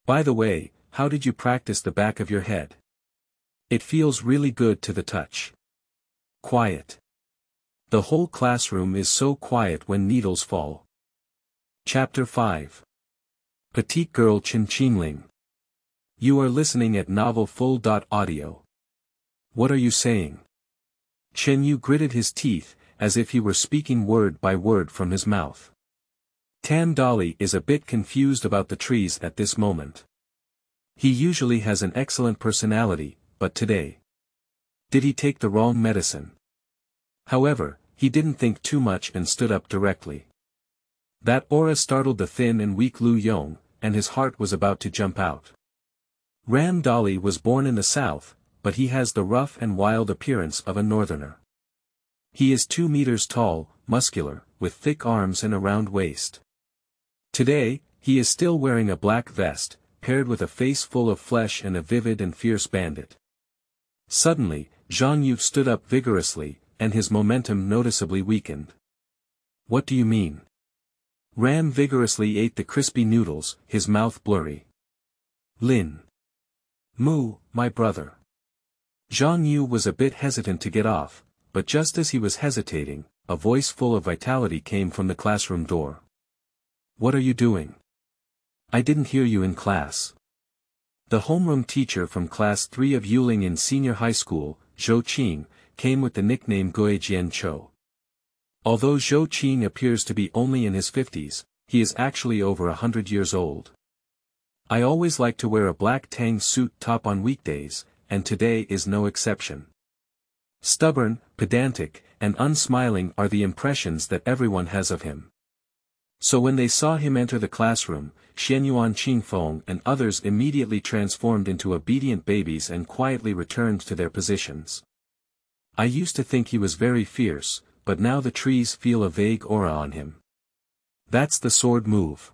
By the way, how did you practice the back of your head? It feels really good to the touch. Quiet. The whole classroom is so quiet when needles fall. Chapter 5. Petite Girl Chen Qingling. You are listening at Novel Full.audio. What are you saying? Chen Yu gritted his teeth, as if he were speaking word by word from his mouth. Tam Dali is a bit confused about the trees at this moment. He usually has an excellent personality, but today. Did he take the wrong medicine? However, he didn't think too much and stood up directly. That aura startled the thin and weak Lu Yong, and his heart was about to jump out. Ram Dali was born in the south, but he has the rough and wild appearance of a northerner. He is 2 meters tall, muscular, with thick arms and a round waist. Today, he is still wearing a black vest, paired with a face full of flesh and a vivid and fierce bandit. Suddenly, Zhang Yu stood up vigorously, and his momentum noticeably weakened. What do you mean? Ram vigorously ate the crispy noodles, his mouth blurry. Lin. Mu, my brother. Zhang Yu was a bit hesitant to get off, but just as he was hesitating, a voice full of vitality came from the classroom door. What are you doing? I didn't hear you in class. The homeroom teacher from class 3 of Yuling in senior high school, Zhou Qing, came with the nickname Guijian Chou. Although Zhou Qing appears to be only in his 50s, he is actually over 100 years old. I always like to wear a black tang suit top on weekdays, and today is no exception. Stubborn, pedantic, and unsmiling are the impressions that everyone has of him. So when they saw him enter the classroom, Xianyuan Qingfeng and others immediately transformed into obedient babies and quietly returned to their positions. I used to think he was very fierce, but now the trees feel a vague aura on him. That's the sword move.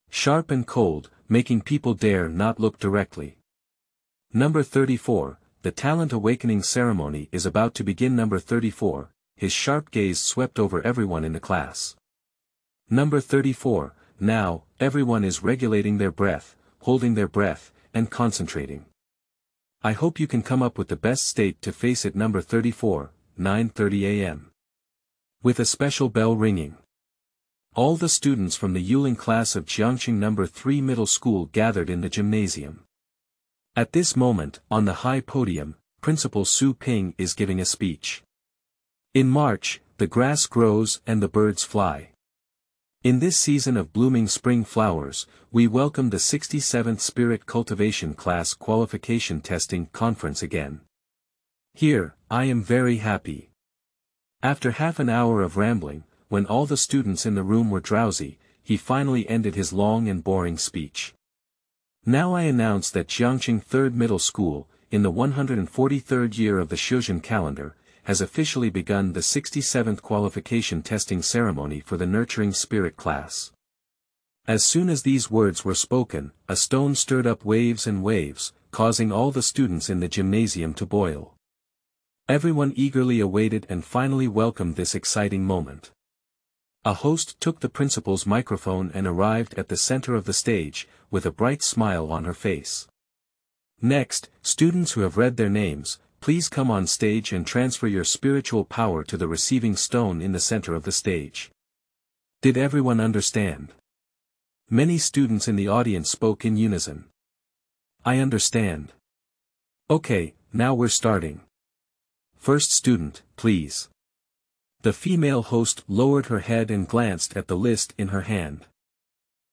Sharp and cold, making people dare not look directly. Number 34, the talent awakening ceremony is about to begin. Number 34, his sharp gaze swept over everyone in the class. Number 34, now, everyone is regulating their breath, holding their breath, and concentrating. I hope you can come up with the best state to face it. Number 34, 9:30 a.m. With a special bell ringing. All the students from the Yuling class of Jiangqing No. 3 Middle School gathered in the gymnasium. At this moment, on the high podium, Principal Su Ping is giving a speech. In March, the grass grows and the birds fly. In this season of blooming spring flowers, we welcome the 67th Spirit Cultivation Class Qualification Testing Conference again. Here, I am very happy. After half an hour of rambling, when all the students in the room were drowsy, he finally ended his long and boring speech. Now I announce that Jiangqing 3rd Middle School, in the 143rd year of the Shuzhen calendar, has officially begun the 67th qualification testing ceremony for the Nurturing Spirit class. As soon as these words were spoken, a stone stirred up waves and waves, causing all the students in the gymnasium to boil. Everyone eagerly awaited and finally welcomed this exciting moment. A host took the principal's microphone and arrived at the center of the stage, with a bright smile on her face. Next, students who have read their names, please come on stage and transfer your spiritual power to the receiving stone in the center of the stage. Did everyone understand? Many students in the audience spoke in unison. I understand. Okay, now we're starting. First student, please. The female host lowered her head and glanced at the list in her hand.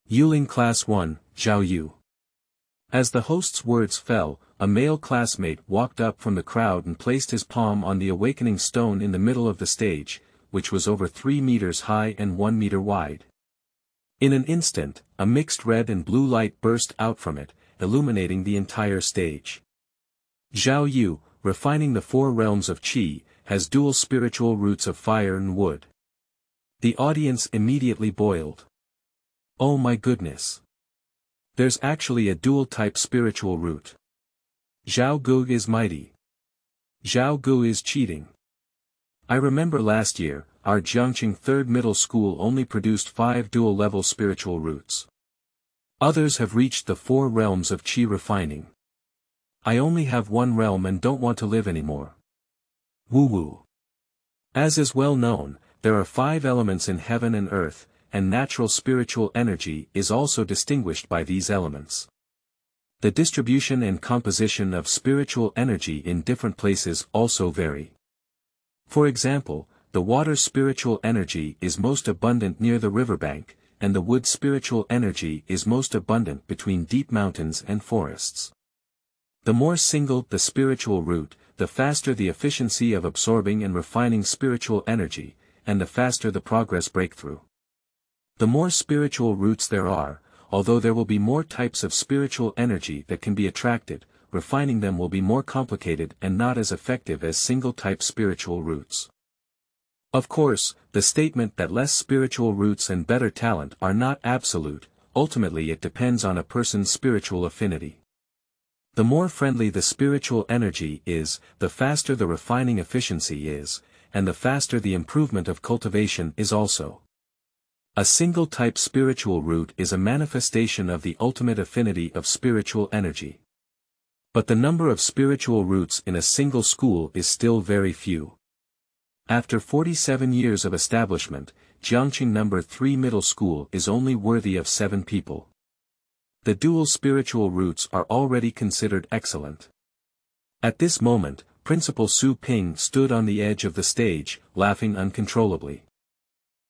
Qingling Class 1, Zhao Yu. As the host's words fell, a male classmate walked up from the crowd and placed his palm on the awakening stone in the middle of the stage, which was over 3 meters high and 1 meter wide. In an instant, a mixed red and blue light burst out from it, illuminating the entire stage. Zhao Yu, refining the 4 realms of qi, has dual spiritual roots of fire and wood. The audience immediately boiled. Oh my goodness! There's actually a dual-type spiritual root. Zhao Gu is mighty. Zhao Gu is cheating. I remember last year, our Jiangqing 3rd Middle School only produced 5 dual-level spiritual roots. Others have reached the 4 realms of qi refining. I only have 1 realm and don't want to live anymore. Woo-woo. As is well known, there are 5 elements in heaven and earth, and natural spiritual energy is also distinguished by these elements. The distribution and composition of spiritual energy in different places also vary. For example, the water's spiritual energy is most abundant near the riverbank, and the wood's spiritual energy is most abundant between deep mountains and forests. The more single the spiritual root, the faster the efficiency of absorbing and refining spiritual energy, and the faster the progress breakthrough. The more spiritual roots there are, although there will be more types of spiritual energy that can be attracted, refining them will be more complicated and not as effective as single-type spiritual roots. Of course, the statement that less spiritual roots and better talent are not absolute, ultimately it depends on a person's spiritual affinity. The more friendly the spiritual energy is, the faster the refining efficiency is, and the faster the improvement of cultivation is also. A single-type spiritual root is a manifestation of the ultimate affinity of spiritual energy. But the number of spiritual roots in a single school is still very few. After 47 years of establishment, Jiangqing No. 3 Middle School is only worthy of 7 people. The dual spiritual roots are already considered excellent. At this moment, Principal Su Ping stood on the edge of the stage, laughing uncontrollably.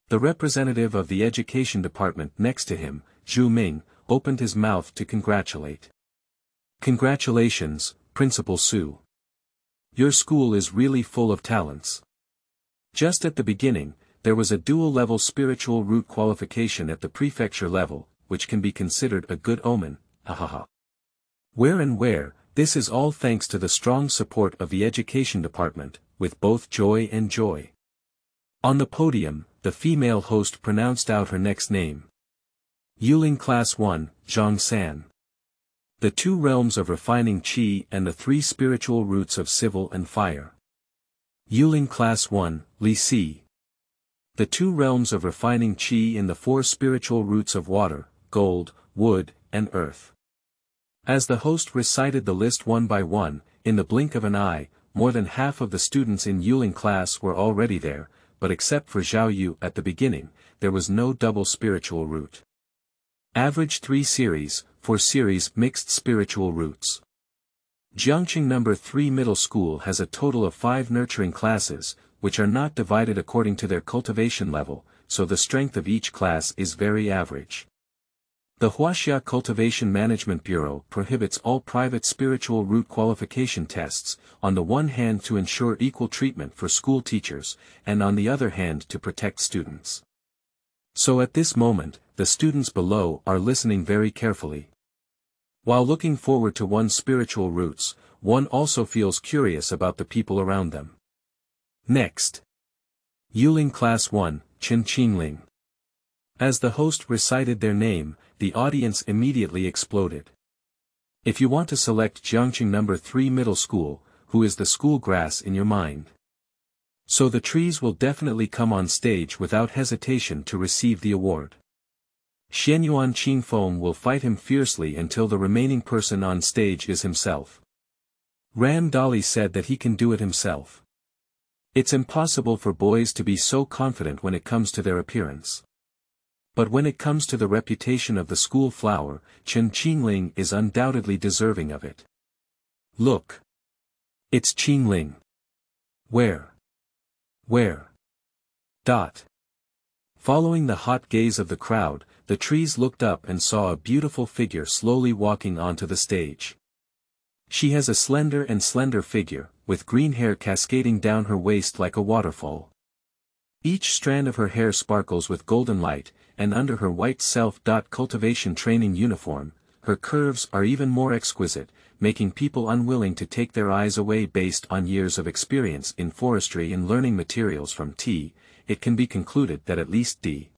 The representative of the education department next to him, Zhu Ming, opened his mouth to congratulate. Congratulations, Principal Su. Your school is really full of talents. Just at the beginning, there was a dual-level spiritual root qualification at the prefecture level, which can be considered a good omen, hahaha. Where, this is all thanks to the strong support of the education department, with both joy and joy. On the podium, the female host pronounced out her next name. Qingling Class 1, Zhang San. The 2 realms of refining qi and the 3 spiritual roots of civil and fire. Qingling Class 1, Li Si. The 2 realms of refining qi and the 4 spiritual roots of water, gold, wood, and earth. As the host recited the list one by one, in the blink of an eye, more than half of the students in Qingling class were already there, but except for Zhao Yu at the beginning, there was no double spiritual root. Average 3 series, 4 series mixed spiritual roots. Jiangqing No. 3 Middle School has a total of 5 nurturing classes, which are not divided according to their cultivation level, so the strength of each class is very average. The Huaxia Cultivation Management Bureau prohibits all private spiritual root qualification tests, on the one hand to ensure equal treatment for school teachers, and on the other hand to protect students. So at this moment, the students below are listening very carefully. While looking forward to one's spiritual roots, one also feels curious about the people around them. Next. Qingling Class 1, Qingling. As the host recited their name, the audience immediately exploded. If you want to select Jiangqing number 3 middle school, who is the school grass in your mind? So the trees will definitely come on stage without hesitation to receive the award. Xianyuan Qingfeng will fight him fiercely until the remaining person on stage is himself. Ram Dali said that he can do it himself. It's impossible for boys to be so confident when it comes to their appearance. But when it comes to the reputation of the school flower, Chen Qingling is undoubtedly deserving of it. Look. It's Qingling. Where? Where? Following the hot gaze of the crowd, the trees looked up and saw a beautiful figure slowly walking onto the stage. She has a slender figure, with green hair cascading down her waist like a waterfall. Each strand of her hair sparkles with golden light, and under her white self-cultivation training uniform, her curves are even more exquisite, making people unwilling to take their eyes away. Based on years of experience in forestry and learning materials from T, it can be concluded that at least D.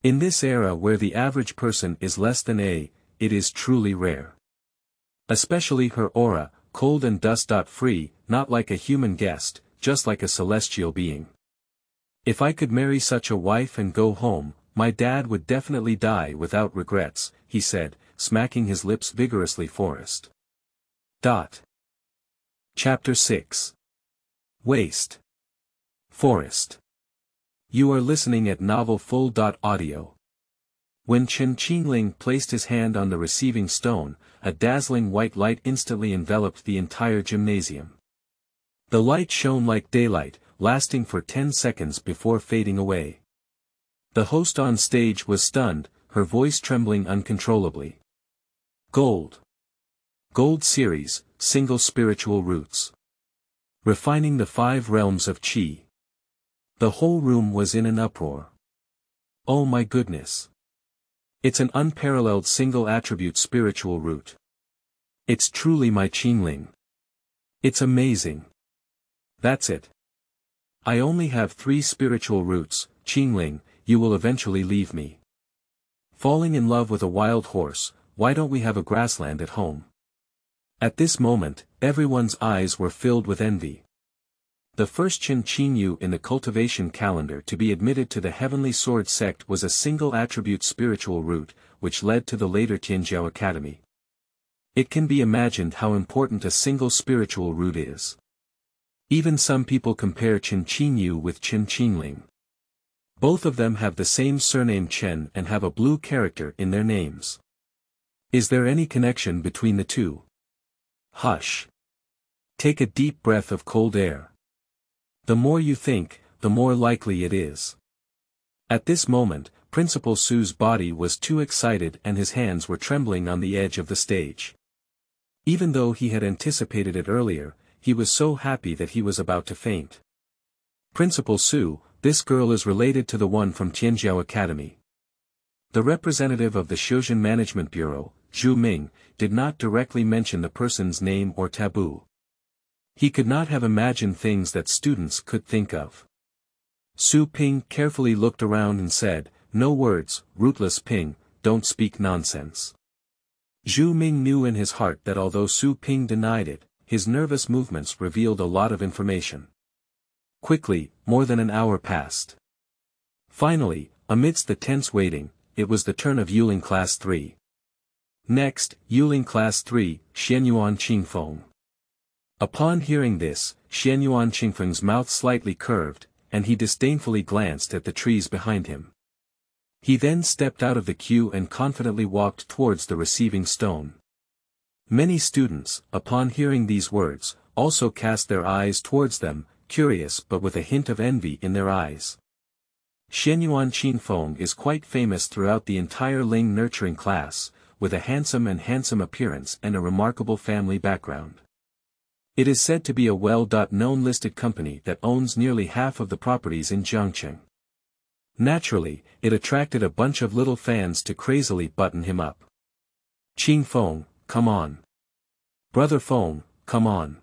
In this era where the average person is less than A, it is truly rare. Especially her aura, cold and dust-free, not like a human guest, just like a celestial being. If I could marry such a wife and go home, my dad would definitely die without regrets, he said, smacking his lips vigorously. Forest. Chapter 6. Waste. Forest. You are listening at Novel Full. Audio. When Chen Qingling placed his hand on the receiving stone, a dazzling white light instantly enveloped the entire gymnasium. The light shone like daylight, lasting for 10 seconds before fading away. The host on stage was stunned, her voice trembling uncontrollably. Gold. Gold Series, Single Spiritual Roots. Refining the 5 realms of Qi. The whole room was in an uproar. Oh my goodness. It's an unparalleled single attribute spiritual root. It's truly my Qingling. It's amazing. That's it. I only have 3 spiritual roots, Qingling, you will eventually leave me. Falling in love with a wild horse, why don't we have a grassland at home? At this moment, everyone's eyes were filled with envy. The first Chen Qingyu in the cultivation calendar to be admitted to the Heavenly Sword sect was a single attribute spiritual root, which led to the later Tianjiao Academy. It can be imagined how important a single spiritual root is. Even some people compare Chen Qingyu with Chen Qingling. Both of them have the same surname Chen and have a blue character in their names. Is there any connection between the two? Hush. Take a deep breath of cold air. The more you think, the more likely it is. At this moment, Principal Su's body was too excited and his hands were trembling on the edge of the stage. Even though he had anticipated it earlier, he was so happy that he was about to faint. Principal Su, this girl is related to the one from Tianjiao Academy. The representative of the Shuzhen Management Bureau, Zhu Ming, did not directly mention the person's name or taboo. He could not have imagined things that students could think of. Su Ping carefully looked around and said, "No words, rootless Ping, don't speak nonsense." Zhu Ming knew in his heart that although Su Ping denied it, his nervous movements revealed a lot of information. Quickly, more than an hour passed. Finally, amidst the tense waiting, it was the turn of Yuling Class 3. Next, Yuling Class 3, Xianyuan Qingfeng. Upon hearing this, Xianyuan Qingfeng's mouth slightly curved, and he disdainfully glanced at the trees behind him. He then stepped out of the queue and confidently walked towards the receiving stone. Many students, upon hearing these words, also cast their eyes towards them, curious but with a hint of envy in their eyes. Xianyuan Qingfeng is quite famous throughout the entire Ling nurturing class, with a handsome appearance and a remarkable family background. It is said to be a well-known listed company that owns nearly half of the properties in Jiangqing. Naturally, it attracted a bunch of little fans to crazily button him up. Qingfeng, come on. Brother Feng, come on.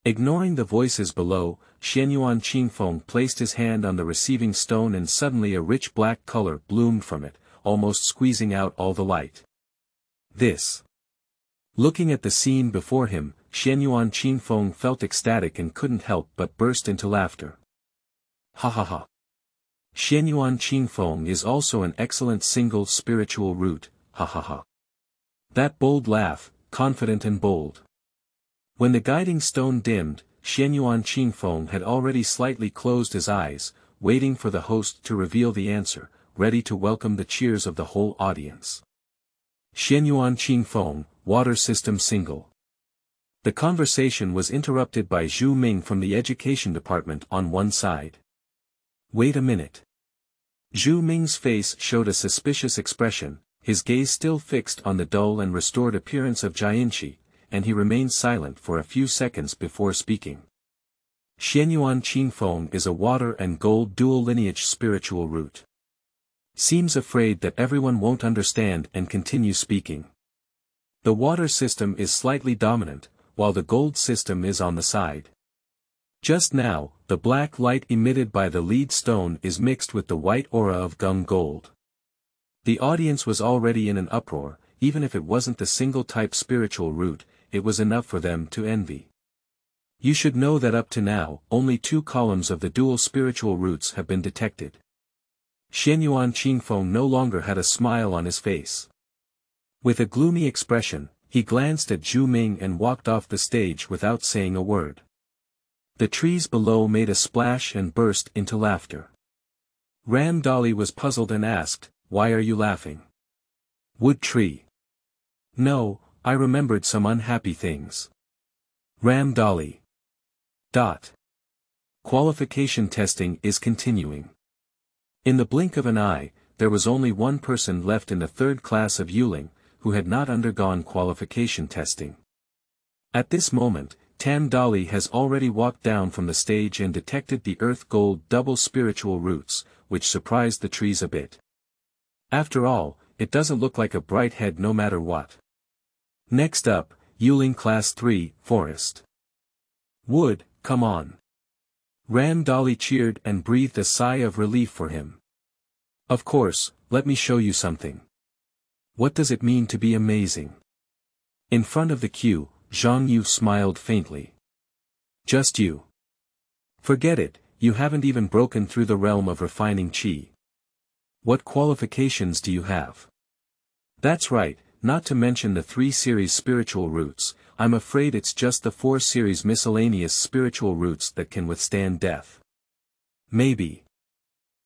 Ignoring the voices below, Xianyuan Qingfeng placed his hand on the receiving stone and suddenly a rich black color bloomed from it, almost squeezing out all the light. This. Looking at the scene before him, Xianyuan Qingfeng felt ecstatic and couldn't help but burst into laughter. Ha ha ha. Xianyuan Qingfeng is also an excellent single spiritual root, ha ha ha. That bold laugh, confident and bold. When the guiding stone dimmed, Xianyuan Qingfeng had already slightly closed his eyes, waiting for the host to reveal the answer, ready to welcome the cheers of the whole audience. Xianyuan Qingfeng, Water System Single. The conversation was interrupted by Zhu Ming from the Education Department on one side. Wait a minute. Zhu Ming's face showed a suspicious expression, his gaze still fixed on the dull and restored appearance of Jianqi, and he remained silent for a few seconds before speaking. Xianyuan Qingfeng is a water and gold dual lineage spiritual root. Seems afraid that everyone won't understand and continue speaking. The water system is slightly dominant, while the gold system is on the side. Just now, the black light emitted by the lead stone is mixed with the white aura of gung gold. The audience was already in an uproar, even if it wasn't the single-type spiritual root, it was enough for them to envy. You should know that up to now, only 2 columns of the dual spiritual roots have been detected. Xianyuan Qingfeng no longer had a smile on his face. With a gloomy expression, he glanced at Zhu Ming and walked off the stage without saying a word. The trees below made a splash and burst into laughter. Ram Dolly was puzzled and asked, "Why are you laughing?" Wood tree. No, I remembered some unhappy things. Ram Dolly. Qualification testing is continuing. In the blink of an eye, there was only one person left in the 3rd class of Qingling, who had not undergone qualification testing. At this moment, Tam Dolly has already walked down from the stage and detected the earth gold double spiritual roots, which surprised the trees a bit. After all, it doesn't look like a bright head no matter what. Next up, Qingling Class 3, Forest. Wood, come on. Ram Dolly cheered and breathed a sigh of relief for him. Of course, let me show you something. What does it mean to be amazing? In front of the queue, Zhang Yu smiled faintly. Just you. Forget it, you haven't even broken through the realm of refining qi. What qualifications do you have? That's right, not to mention the 3 series spiritual roots, I'm afraid it's just the 4 series miscellaneous spiritual roots that can withstand death. Maybe.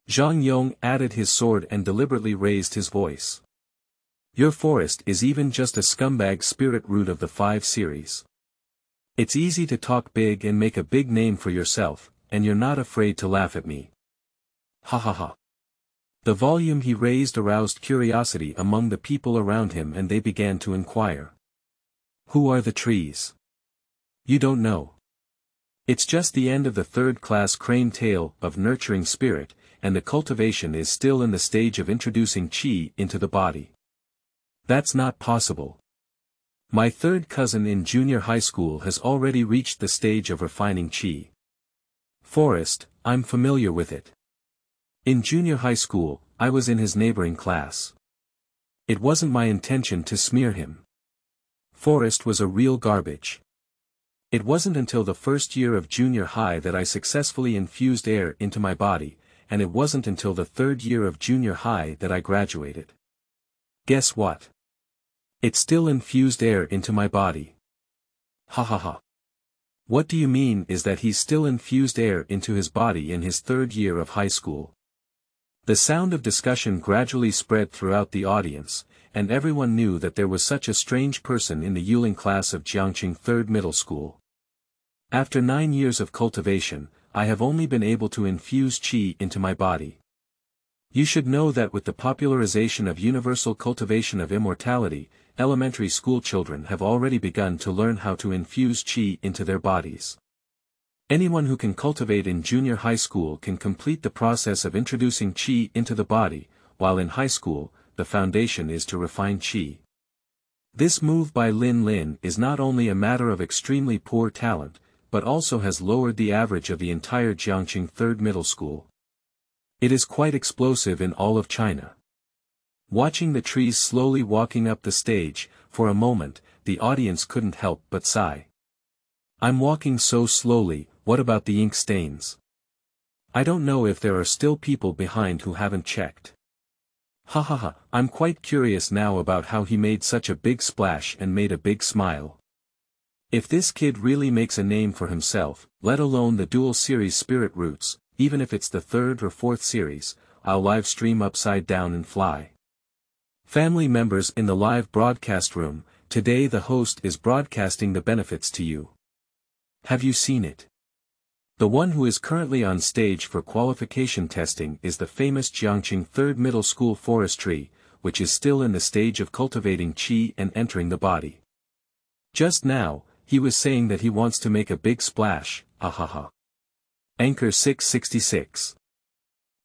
Zhang Yong added his sword and deliberately raised his voice. Your forest is even just a scumbag spirit root of the 5 series. It's easy to talk big and make a big name for yourself, and you're not afraid to laugh at me. Ha ha ha. The volume he raised aroused curiosity among the people around him and they began to inquire. Who are the trees? You don't know. It's just the end of the 3rd class crane tail of nurturing spirit, and the cultivation is still in the stage of introducing qi into the body. That's not possible. My 3rd cousin in junior high school has already reached the stage of refining qi. Forest, I'm familiar with it. In junior high school, I was in his neighboring class. It wasn't my intention to smear him. Forest was a real garbage. It wasn't until the 1st year of junior high that I successfully infused air into my body, and it wasn't until the 3rd year of junior high that I graduated. Guess what? It still infused air into my body. Ha ha ha. What do you mean is that he's still infused air into his body in his 3rd year of high school? The sound of discussion gradually spread throughout the audience, and everyone knew that there was such a strange person in the Qingling class of Jiangqing 3rd Middle School. After 9 years of cultivation, I have only been able to infuse qi into my body. You should know that with the popularization of universal cultivation of immortality, elementary school children have already begun to learn how to infuse qi into their bodies. Anyone who can cultivate in junior high school can complete the process of introducing qi into the body, while in high school, the foundation is to refine qi. This move by Lin Lin is not only a matter of extremely poor talent, but also has lowered the average of the entire Jiangqing Third Middle School. It is quite explosive in all of China. Watching the trees slowly walking up the stage, for a moment, the audience couldn't help but sigh. I'm walking so slowly, what about the ink stains? I don't know if there are still people behind who haven't checked. Ha ha ha, I'm quite curious now about how he made such a big splash and made a big smile. If this kid really makes a name for himself, let alone the dual series Spirit Roots, even if it's the third or fourth series, I'll live stream upside down and fly. Family members in the live broadcast room, today the host is broadcasting the benefits to you. Have you seen it? The one who is currently on stage for qualification testing is the famous Jiangqing Third Middle School forestry, which is still in the stage of cultivating qi and entering the body. Just now, he was saying that he wants to make a big splash, ahaha. Anchor 666.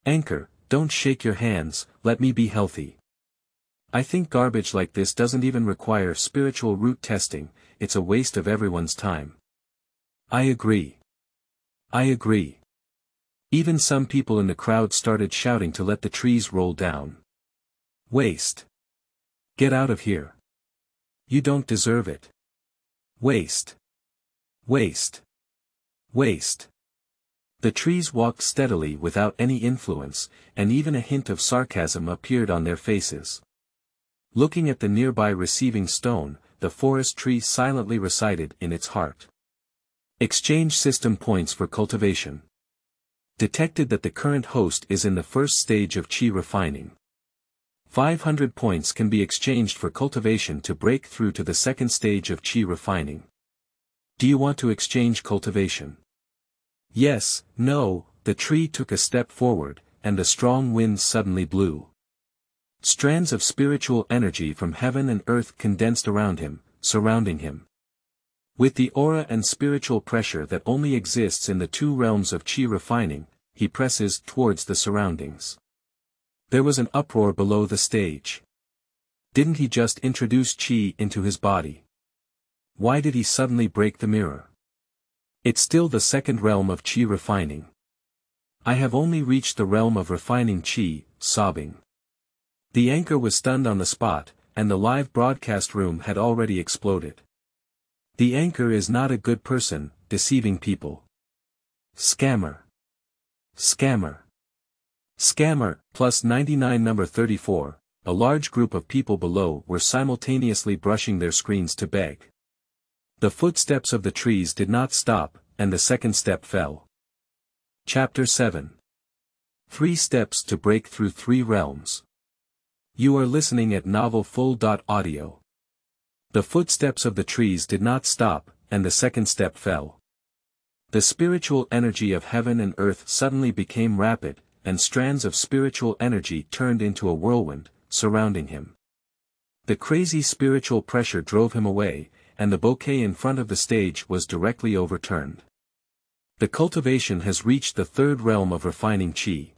Anchor, don't shake your hands, let me be healthy. I think garbage like this doesn't even require spiritual root testing, it's a waste of everyone's time. I agree. I agree. Even some people in the crowd started shouting to let the trees roll down. Waste. Get out of here. You don't deserve it. Waste. Waste. Waste. The trees walked steadily without any influence, and even a hint of sarcasm appeared on their faces. Looking at the nearby receiving stone, the forest tree silently recited in its heart. Exchange system points for cultivation. Detected that the current host is in the first stage of qi refining. 500 points can be exchanged for cultivation to break through to the second stage of qi refining. Do you want to exchange cultivation? Yes, no, the tree took a step forward, and the strong winds suddenly blew. Strands of spiritual energy from heaven and earth condensed around him, surrounding him. With the aura and spiritual pressure that only exists in the two realms of qi refining, he presses towards the surroundings. There was an uproar below the stage. Didn't he just introduce qi into his body? Why did he suddenly break the mirror? It's still the second realm of qi refining. I have only reached the realm of refining qi, sobbing. The anchor was stunned on the spot, and the live broadcast room had already exploded. The anchor is not a good person, deceiving people. Scammer. Scammer. Scammer, plus 99 number 34, a large group of people below were simultaneously brushing their screens to beg. The footsteps of the trees did not stop, and the second step fell. Chapter 7. 3 Steps to Break Through 3 Realms. You are listening at novelfull.audio. The footsteps of the trees did not stop, and the second step fell. The spiritual energy of heaven and earth suddenly became rapid, and strands of spiritual energy turned into a whirlwind, surrounding him. The crazy spiritual pressure drove him away, and the bouquet in front of the stage was directly overturned. The cultivation has reached the third realm of refining qi.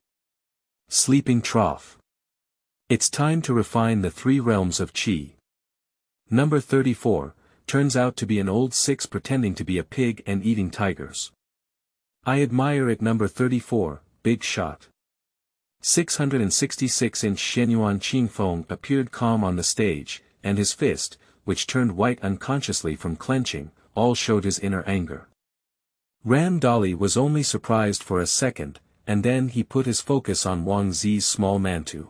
Sleeping trough. It's time to refine the 3 realms of qi. Number 34, turns out to be an old 6 pretending to be a pig and eating tigers. I admire it. Number 34, big shot. 666-inch Shenyuan Qingfeng appeared calm on the stage, and his fist, which turned white unconsciously from clenching, all showed his inner anger. Ram Dali was only surprised for a second, and then he put his focus on Wang Zi's small mantu.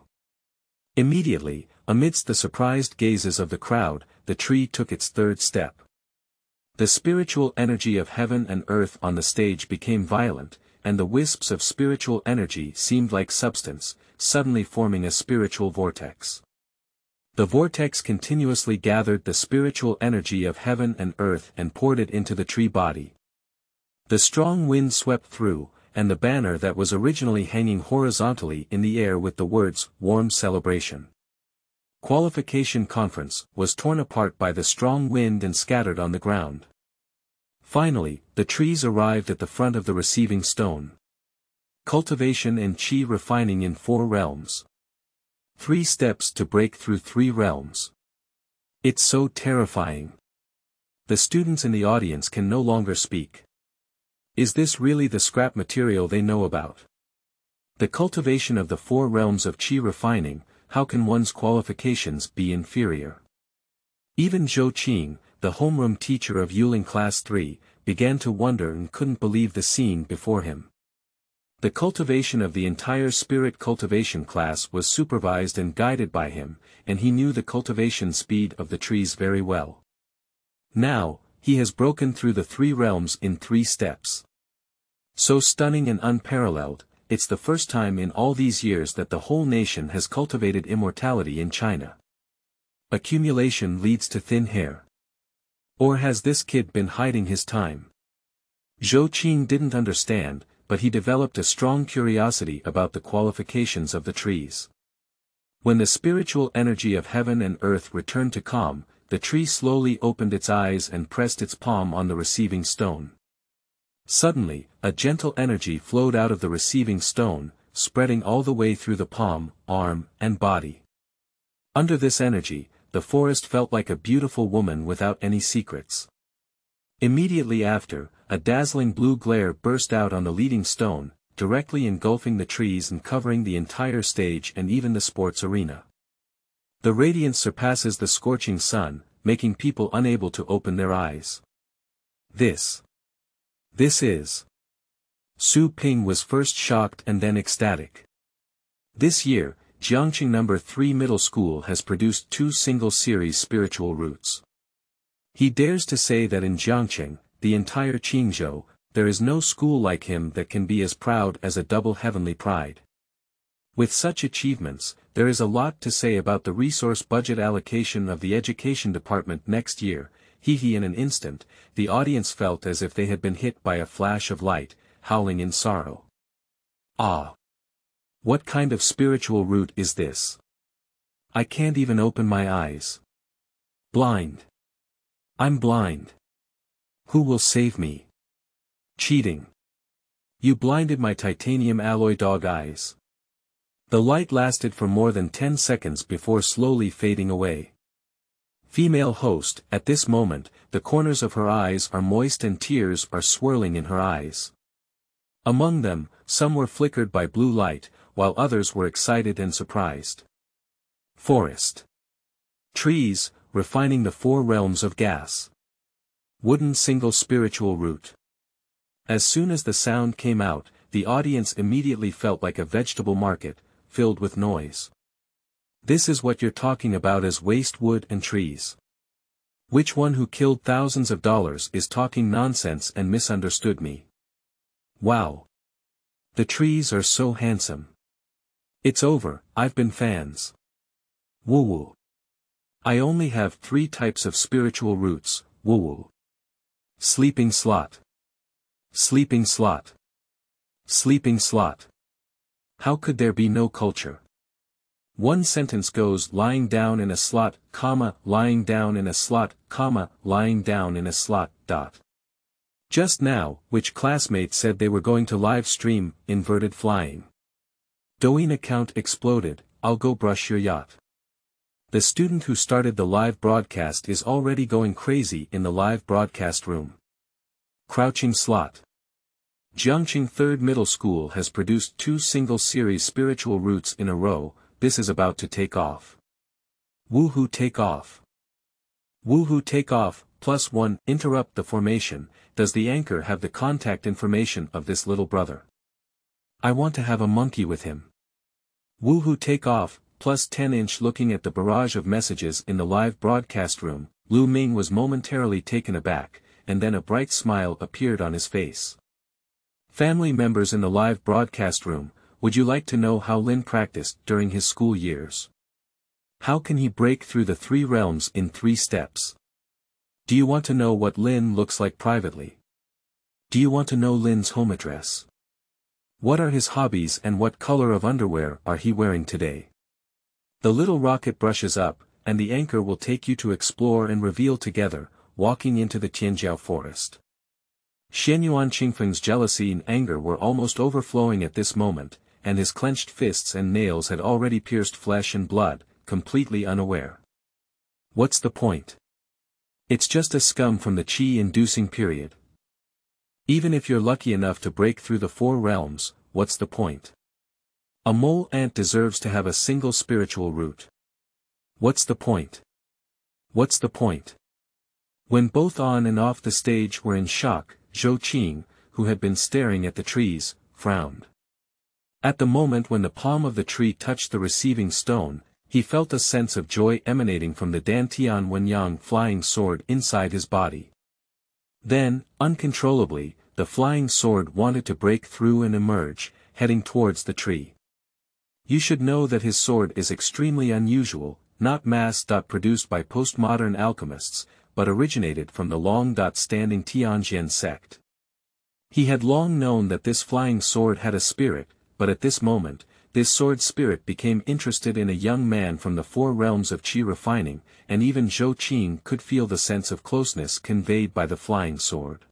Immediately, amidst the surprised gazes of the crowd, the tree took its third step. The spiritual energy of heaven and earth on the stage became violent, and the wisps of spiritual energy seemed like substance, suddenly forming a spiritual vortex. The vortex continuously gathered the spiritual energy of heaven and earth and poured it into the tree body. The strong wind swept through, and the banner that was originally hanging horizontally in the air with the words, "Warm Celebration. Qualification Conference," was torn apart by the strong wind and scattered on the ground. Finally, the trees arrived at the front of the receiving stone. Cultivation and qi refining in 4 realms. 3 steps to break through 3 realms. It's so terrifying. The students in the audience can no longer speak. Is this really the scrap material they know about? The cultivation of the 4 realms of qi refining, how can one's qualifications be inferior? Even Zhou Qing, the homeroom teacher of Yuling Class 3, began to wonder and couldn't believe the scene before him. The cultivation of the entire spirit cultivation class was supervised and guided by him, and he knew the cultivation speed of the trees very well. Now, he has broken through the 3 realms in 3 steps. So stunning and unparalleled, it's the first time in all these years that the whole nation has cultivated immortality in China. Accumulation leads to thin hair. Or has this kid been hiding his time? Zhou Qing didn't understand, but he developed a strong curiosity about the qualifications of the trees. When the spiritual energy of heaven and earth returned to calm, the tree slowly opened its eyes and pressed its palm on the receiving stone. Suddenly, a gentle energy flowed out of the receiving stone, spreading all the way through the palm, arm, and body. Under this energy, the forest felt like a beautiful woman without any secrets. Immediately after, a dazzling blue glare burst out on the leading stone, directly engulfing the trees and covering the entire stage and even the sports arena. The radiance surpasses the scorching sun, making people unable to open their eyes. This is. Su Ping was first shocked and then ecstatic. This year, Jiangqing No. 3 Middle School has produced 2 single-series spiritual roots. He dares to say that in Jiangqing, the entire Qingzhou, there is no school like him that can be as proud as a double heavenly pride. With such achievements, there is a lot to say about the resource budget allocation of the education department next year. In an instant, the audience felt as if they had been hit by a flash of light, howling in sorrow. Ah! What kind of spiritual root is this? I can't even open my eyes. Blind. I'm blind. Who will save me? Cheating. You blinded my titanium alloy dog eyes. The light lasted for more than 10 seconds before slowly fading away. Female host, at this moment, the corners of her eyes are moist and tears are swirling in her eyes. Among them, some were flickered by blue light, while others were excited and surprised. Forest. Trees, refining the 4 realms of gas. Wooden single spiritual root. As soon as the sound came out, the audience immediately felt like a vegetable market, filled with noise. This is what you're talking about as waste wood and trees. Which one who killed thousands of dollars is talking nonsense and misunderstood me? Wow. The trees are so handsome. It's over, I've been fans. Woo-woo. I only have 3 types of spiritual roots, woo-woo. Sleeping slot. Sleeping slot. Sleeping slot. How could there be no culture? One sentence goes lying down in a slot, comma, lying down in a slot, comma, lying down in a slot, dot. Just now, which classmate said they were going to live stream, inverted flying? Douyin account exploded, I'll go brush your yacht. The student who started the live broadcast is already going crazy in the live broadcast room. Crouching slot. Jiangqing 3rd Middle School has produced 2 single-series spiritual roots in a row. This is about to take off. Woohoo take off. Woohoo take off, +1, interrupt the formation. Does the anchor have the contact information of this little brother? I want to have a monkey with him. Woohoo take off, +10 looking at the barrage of messages in the live broadcast room, Lu Ming was momentarily taken aback, and then a bright smile appeared on his face. Family members in the live broadcast room, would you like to know how Lin practiced during his school years? How can he break through the 3 realms in 3 steps? Do you want to know what Lin looks like privately? Do you want to know Lin's home address? What are his hobbies and what color of underwear are he wearing today? The little rocket brushes up, and the anchor will take you to explore and reveal together, walking into the Tianjiao forest. Xianyuan Qingfeng's jealousy and anger were almost overflowing at this moment, and his clenched fists and nails had already pierced flesh and blood, completely unaware. What's the point? It's just a scum from the qi-inducing period. Even if you're lucky enough to break through the 4 realms, what's the point? A mole ant deserves to have a single spiritual root. What's the point? What's the point? When both on and off the stage were in shock, Zhou Qing, who had been staring at the trees, frowned. At the moment when the palm of the tree touched the receiving stone, he felt a sense of joy emanating from the Dantian Wenyang flying sword inside his body. Then, uncontrollably, the flying sword wanted to break through and emerge, heading towards the tree. You should know that his sword is extremely unusual, not mass-produced by postmodern alchemists, but originated from the long-standing Tianjian sect. He had long known that this flying sword had a spirit, but at this moment, this sword spirit became interested in a young man from the 4 realms of qi refining, and even Zhou Qing could feel the sense of closeness conveyed by the flying sword.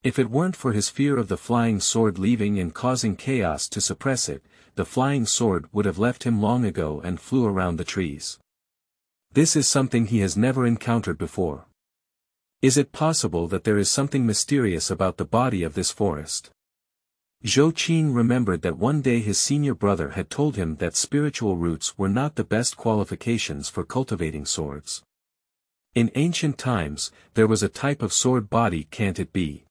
If it weren't for his fear of the flying sword leaving and causing chaos to suppress it, the flying sword would have left him long ago and flew around the trees. This is something he has never encountered before. Is it possible that there is something mysterious about the body of this forest? Zhou Qing remembered that one day his senior brother had told him that spiritual roots were not the best qualifications for cultivating swords. In ancient times, there was a type of sword body, can't it be?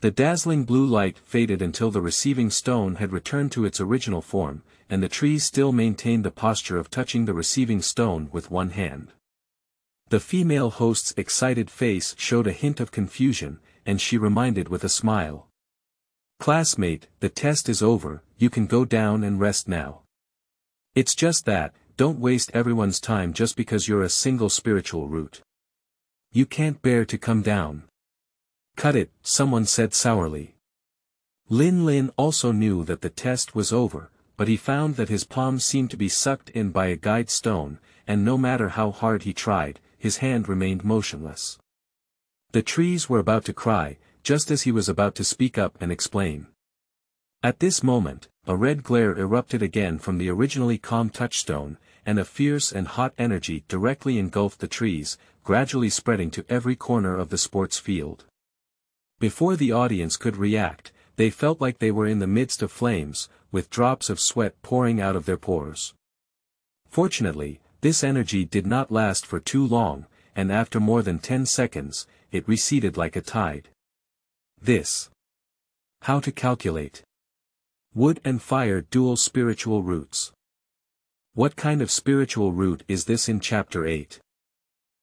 The dazzling blue light faded until the receiving stone had returned to its original form, and the trees still maintained the posture of touching the receiving stone with one hand. The female host's excited face showed a hint of confusion, and she reminded with a smile. "Classmate, the test is over, you can go down and rest now. It's just that, don't waste everyone's time just because you're a single spiritual root. You can't bear to come down." "Cut it," someone said sourly. Lin Lin also knew that the test was over, but he found that his palm seemed to be sucked in by a guide stone, and no matter how hard he tried, his hand remained motionless. The trees were about to cry, just as he was about to speak up and explain. At this moment, a red glare erupted again from the originally calm touchstone, and a fierce and hot energy directly engulfed the trees, gradually spreading to every corner of the sports field. Before the audience could react, they felt like they were in the midst of flames, with drops of sweat pouring out of their pores. Fortunately, this energy did not last for too long, and after more than 10 seconds, it receded like a tide. This. How to calculate. Wood and fire dual spiritual roots. What kind of spiritual root is this in Chapter 8?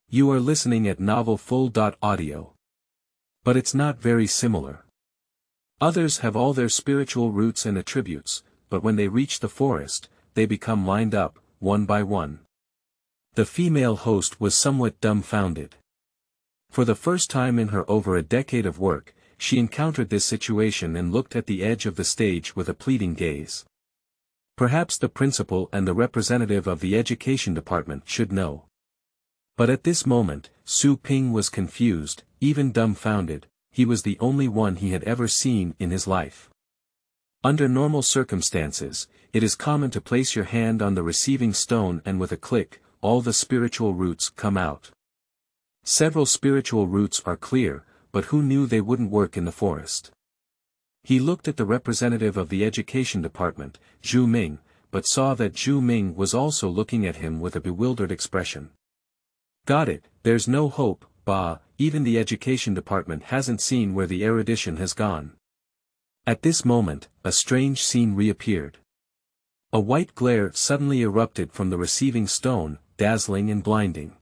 You are listening at novelfull.audio. But it's not very similar. Others have all their spiritual roots and attributes, but when they reach the forest, they become lined up, one by one. The female host was somewhat dumbfounded. For the first time in her over a decade of work, she encountered this situation and looked at the edge of the stage with a pleading gaze. Perhaps the principal and the representative of the education department should know. But at this moment, Su Ping was confused, even dumbfounded. He was the only one he had ever seen in his life. Under normal circumstances, it is common to place your hand on the receiving stone and with a click, all the spiritual roots come out. Several spiritual roots are clear, but who knew they wouldn't work in the forest? He looked at the representative of the education department, Zhu Ming, but saw that Zhu Ming was also looking at him with a bewildered expression. "Got it, there's no hope, bah, even the education department hasn't seen where the erudition has gone." At this moment, a strange scene reappeared. A white glare suddenly erupted from the receiving stone, dazzling and blinding.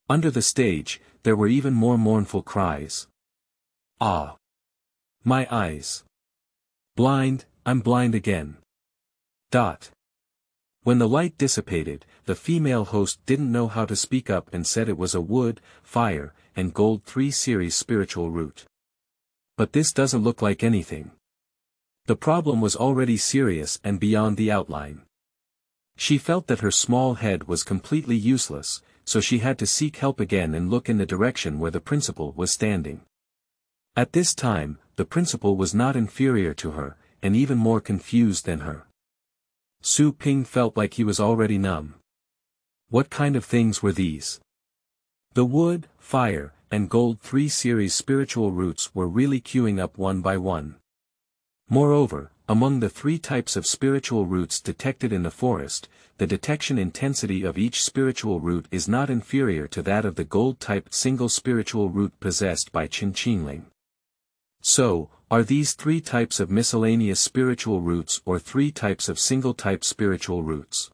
Under the stage, there were even more mournful cries. "Ah! My eyes! Blind, I'm blind again." When the light dissipated, the female host didn't know how to speak up and said it was a wood, fire, and gold 3 series spiritual root. But this doesn't look like anything. The problem was already serious and beyond the outline. She felt that her small head was completely useless, so she had to seek help again and look in the direction where the principal was standing. At this time, the principal was not inferior to her, and even more confused than her. Su Ping felt like he was already numb. What kind of things were these? The wood, fire, and Gold 3 series spiritual roots were really queuing up one by one. Moreover, among the 3 types of spiritual roots detected in the forest, the detection intensity of each spiritual root is not inferior to that of the gold-type single spiritual root possessed by Qingling. So, are these 3 types of miscellaneous spiritual roots or 3 types of single-type spiritual roots?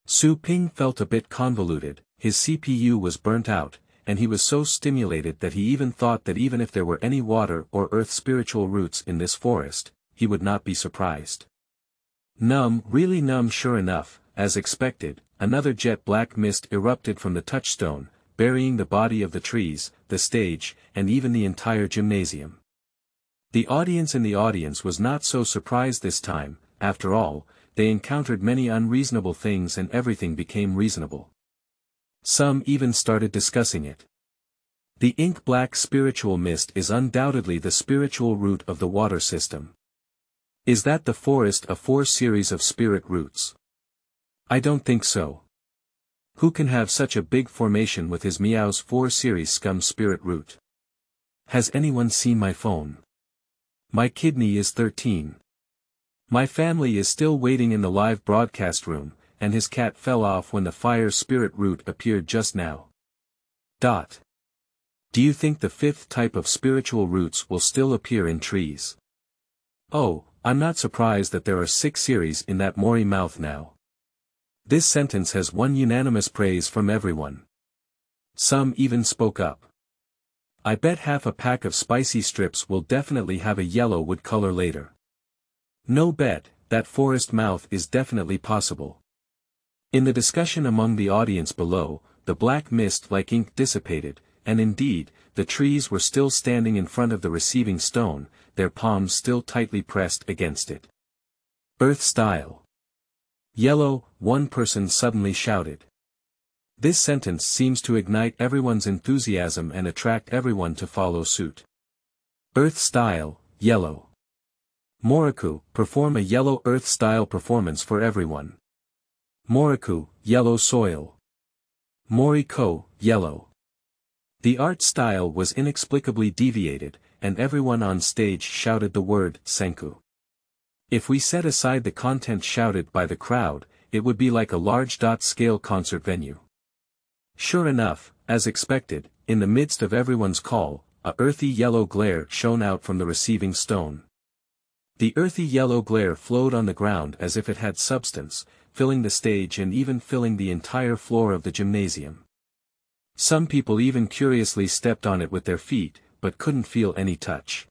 Su Ping felt a bit convoluted. His CPU was burnt out, and he was so stimulated that he even thought that even if there were any water or earth spiritual roots in this forest, he would not be surprised. Numb, really numb. Sure enough, as expected, another jet black mist erupted from the touchstone, burying the body of the trees, the stage, and even the entire gymnasium. The audience was not so surprised this time. After all, they encountered many unreasonable things and everything became reasonable. Some even started discussing it. The ink-black spiritual mist is undoubtedly the spiritual root of the water system. Is that the forest a 4 series of spirit roots? I don't think so. Who can have such a big formation with his Meow's 4 series scum spirit root? Has anyone seen my phone? My kidney is 13. My family is still waiting in the live broadcast room, and his cat fell off when the fire spirit root appeared just now. Do you think the 5th type of spiritual roots will still appear in trees? Oh, I'm not surprised that there are 6 series in that Mori mouth now. This sentence has won unanimous praise from everyone. Some even spoke up. I bet half a pack of spicy strips will definitely have a yellow wood color later. No bet, that forest mouth is definitely possible. In the discussion among the audience below, the black mist like ink dissipated, and indeed, the trees were still standing in front of the receiving stone, their palms still tightly pressed against it. Earth style. Yellow, one person suddenly shouted. This sentence seems to ignite everyone's enthusiasm and attract everyone to follow suit. Earth style, yellow. Moriku, perform a yellow earth style performance for everyone. Moriku, yellow soil. Moriko, yellow. The art style was inexplicably deviated, and everyone on stage shouted the word Senku. If we set aside the content shouted by the crowd, it would be like a large-scale concert venue. Sure enough, as expected, in the midst of everyone's call, a earthy yellow glare shone out from the receiving stone. The earthy yellow glare flowed on the ground as if it had substance, filling the stage and even filling the entire floor of the gymnasium. Some people even curiously stepped on it with their feet, but couldn't feel any touch.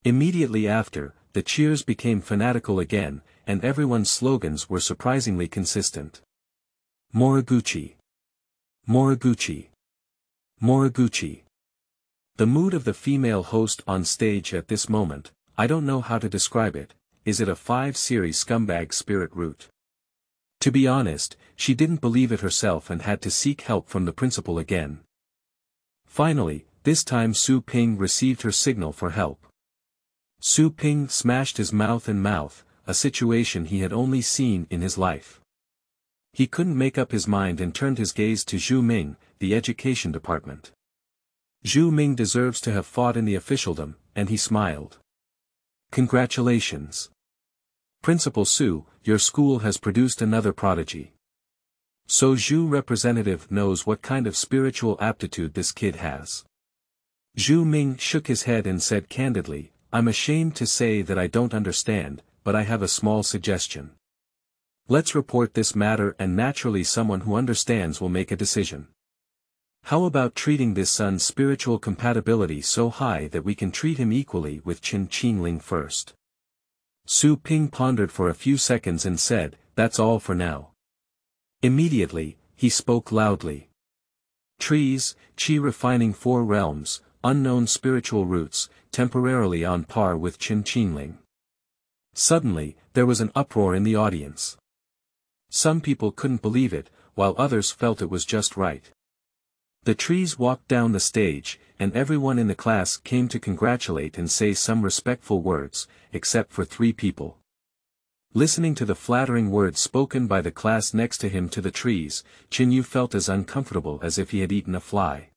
Immediately after, the cheers became fanatical again, and everyone's slogans were surprisingly consistent. Moriguchi. Moriguchi. Moriguchi. The mood of the female host on stage at this moment, I don't know how to describe it. Is it a 5 series scumbag spirit root? To be honest, she didn't believe it herself and had to seek help from the principal again. Finally, this time Su Ping received her signal for help. Su Ping smashed his mouth and mouth, a situation he had only seen in his life. He couldn't make up his mind and turned his gaze to Zhu Ming, the education department. Zhu Ming deserves to have fought in the officialdom, and he smiled. Congratulations. Principal Su, your school has produced another prodigy. So Zhu representative knows what kind of spiritual aptitude this kid has. Zhu Ming shook his head and said candidly, I'm ashamed to say that I don't understand, but I have a small suggestion. Let's report this matter and naturally someone who understands will make a decision. How about treating this son's spiritual compatibility so high that we can treat him equally with Qingling first? Su Ping pondered for a few seconds and said, that's all for now. Immediately, he spoke loudly. Trees, Qi refining 4 realms, unknown spiritual roots, temporarily on par with Qingling. Suddenly, there was an uproar in the audience. Some people couldn't believe it, while others felt it was just right. The trees walked down the stage, and everyone in the class came to congratulate and say some respectful words, except for 3 people. Listening to the flattering words spoken by the class next to him to the trees, Qin Yu felt as uncomfortable as if he had eaten a fly.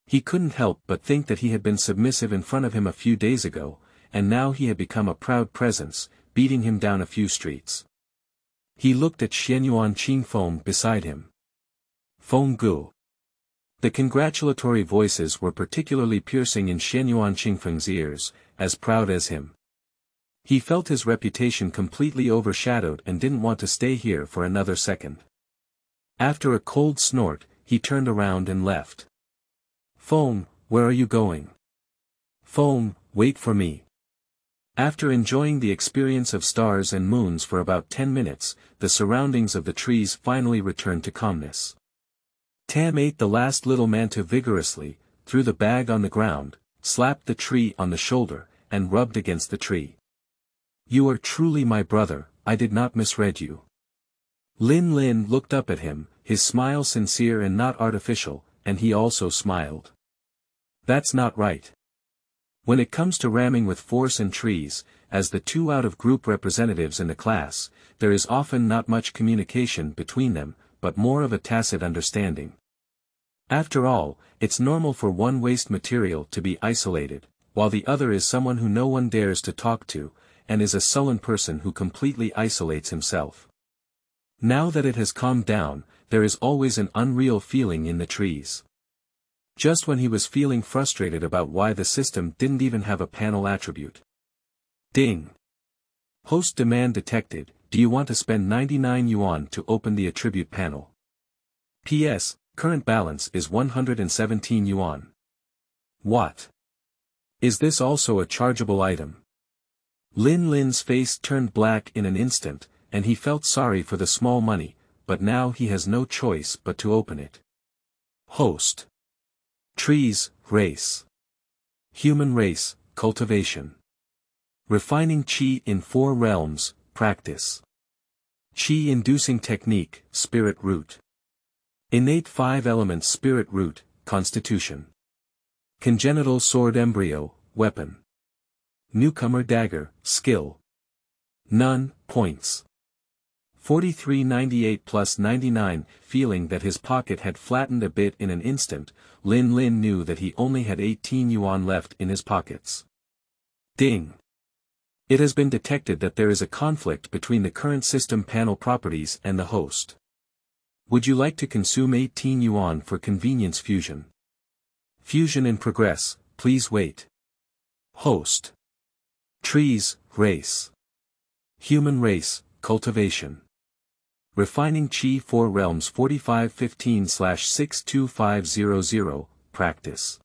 He couldn't help but think that he had been submissive in front of him a few days ago, and now he had become a proud presence, beating him down a few streets. He looked at Xianyuan Qingfeng beside him. Feng Gu. The congratulatory voices were particularly piercing in Xianyuan Qingfeng's ears, as proud as him. He felt his reputation completely overshadowed and didn't want to stay here for another second. After a cold snort, he turned around and left. Feng, where are you going? Feng, wait for me. After enjoying the experience of stars and moons for about 10 minutes, the surroundings of the trees finally returned to calmness. Tam ate the last little mantu vigorously, threw the bag on the ground, slapped the tree on the shoulder, and rubbed against the tree. You are truly my brother, I did not misread you. Lin Lin looked up at him, his smile sincere and not artificial, and he also smiled. That's not right. When it comes to ramming with force and trees, as the two out-of-group representatives in the class, there is often not much communication between them, but more of a tacit understanding. After all, it's normal for one waste material to be isolated, while the other is someone who no one dares to talk to, and is a sullen person who completely isolates himself. Now that it has calmed down, there is always an unreal feeling in the trees. Just when he was feeling frustrated about why the system didn't even have a panel attribute. Ding! Host demand detected, do you want to spend 99 yuan to open the attribute panel? P.S. Current balance is 117 yuan. What? Is this also a chargeable item? Lin Lin's face turned black in an instant, and he felt sorry for the small money, but now he has no choice but to open it. Host. Trees, race. Human race, cultivation. Refining Qi in 4 realms, practice. Qi-inducing technique, spirit root. Innate 5 elements spirit root, constitution. Congenital sword embryo, weapon. Newcomer dagger, skill. None, points. 43.98 plus 99, feeling that his pocket had flattened a bit in an instant, Lin Lin knew that he only had 18 yuan left in his pockets. Ding! It has been detected that there is a conflict between the current system panel properties and the host. Would you like to consume 18 yuan for convenience fusion? Fusion in progress, please wait. Host. Trees, race. Human race, cultivation. Refining Qi 4 realms 4515/62500, practice.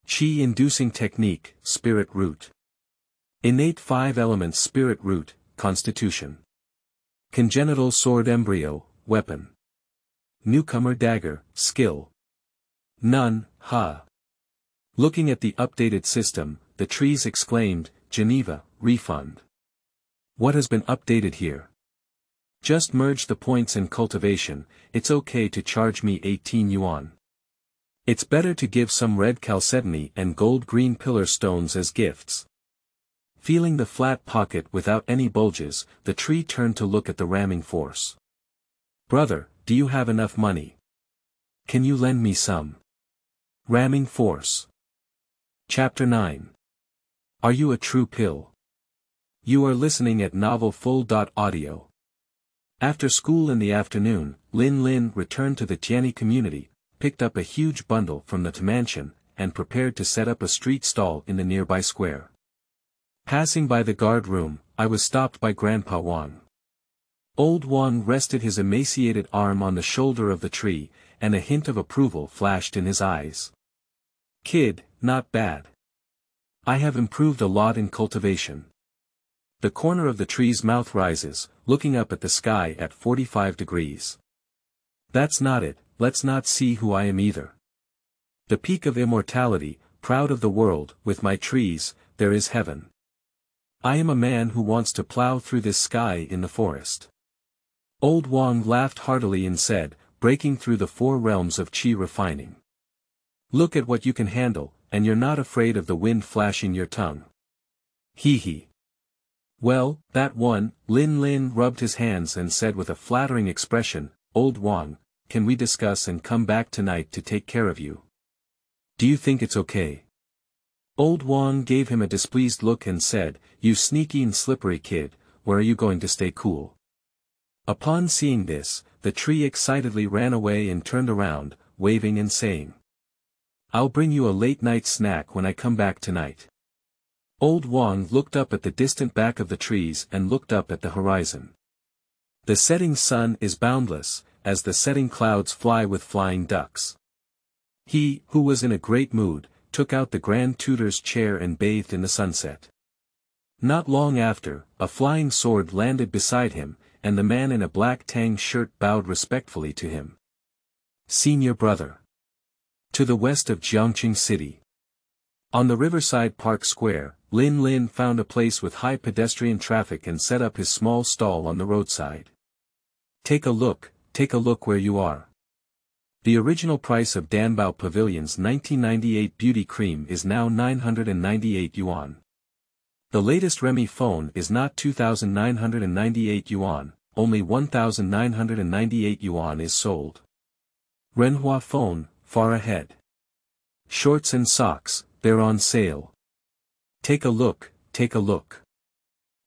Qi-inducing technique, spirit root. Innate 5 elements spirit root, constitution. Congenital sword embryo, weapon. Newcomer dagger, skill. None, ha. Looking at the updated system, the trees exclaimed, Geneva, refund. What has been updated here? Just merge the points in cultivation, it's okay to charge me 18 yuan. It's better to give some red chalcedony and gold-green pillar stones as gifts. Feeling the flat pocket without any bulges, the tree turned to look at the ramming force. Brother, do you have enough money? Can you lend me some? Ramming force. Chapter 9. Are you a true pill? You are listening at novelfull.audio. After school in the afternoon, Lin Lin returned to the Tianyi community, picked up a huge bundle from the mansion, and prepared to set up a street stall in the nearby square. Passing by the guard room, I was stopped by Grandpa Wang. Old Wang rested his emaciated arm on the shoulder of the tree, and a hint of approval flashed in his eyes. Kid, not bad. I have improved a lot in cultivation. The corner of the tree's mouth rises, looking up at the sky at 45 degrees. That's not it, let's not see who I am either. The peak of immortality, proud of the world, with my trees, there is heaven. I am a man who wants to plow through this sky in the forest. Old Wang laughed heartily and said, breaking through the 4 realms of Qi refining. Look at what you can handle, and you're not afraid of the wind flashing your tongue. Hee hee. Well, that one, Lin Lin rubbed his hands and said with a flattering expression, Old Wang, can we discuss and come back tonight to take care of you? Do you think it's okay? Old Wang gave him a displeased look and said, "You sneaky and slippery kid, where are you going to stay cool?" Upon seeing this, the tree excitedly ran away and turned around, waving and saying, "I'll bring you a late-night snack when I come back tonight." Old Wang looked up at the distant back of the trees and looked up at the horizon. The setting sun is boundless, as the setting clouds fly with flying ducks. He, who was in a great mood, took out the Grand Tutor's chair and bathed in the sunset. Not long after, a flying sword landed beside him, and the man in a black tang shirt bowed respectfully to him. Senior brother. To the west of Jiangqing City. On the Riverside Park Square, Lin Lin found a place with high pedestrian traffic and set up his small stall on the roadside. Take a look where you are. The original price of Danbao Pavilion's 1998 beauty cream is now 998 yuan. The latest Remy phone is not 2,998 yuan, only 1,998 yuan is sold. Renhua phone, far ahead. Shorts and socks, they're on sale. Take a look.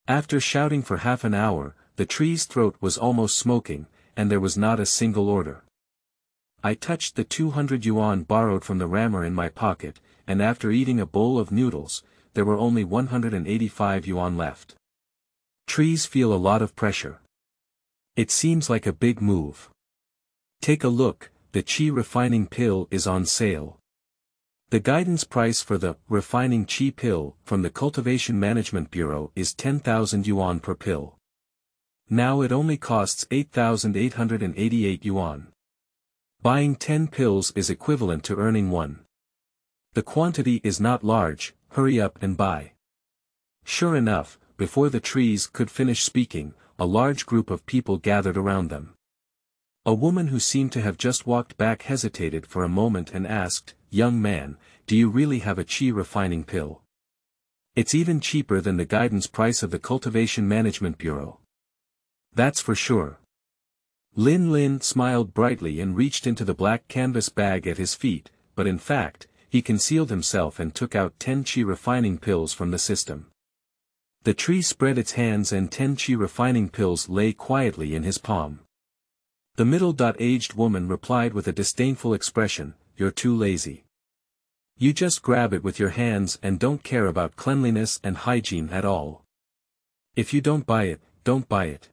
After shouting for half an hour, the tree's throat was almost smoking, and there was not a single order. I touched the 200 yuan borrowed from the rammer in my pocket, and after eating a bowl of noodles, there were only 185 yuan left. Trees feel a lot of pressure. It seems like a big move. Take a look, the qi refining pill is on sale. The guidance price for the refining qi pill from the Cultivation Management Bureau is 10,000 yuan per pill. Now it only costs 8,888 yuan. Buying 10 pills is equivalent to earning 1. The quantity is not large, hurry up and buy. Sure enough, before the trees could finish speaking, a large group of people gathered around them. A woman who seemed to have just walked back hesitated for a moment and asked, "Young man, do you really have a qi refining pill? It's even cheaper than the guidance price of the Cultivation Management Bureau." "That's for sure." Lin Lin smiled brightly and reached into the black canvas bag at his feet, but in fact, he concealed himself and took out 10 qi refining pills from the system. The tree spread its hands and 10 qi refining pills lay quietly in his palm. The middle-aged woman replied with a disdainful expression, "You're too lazy. You just grab it with your hands and don't care about cleanliness and hygiene at all. If you don't buy it, don't buy it."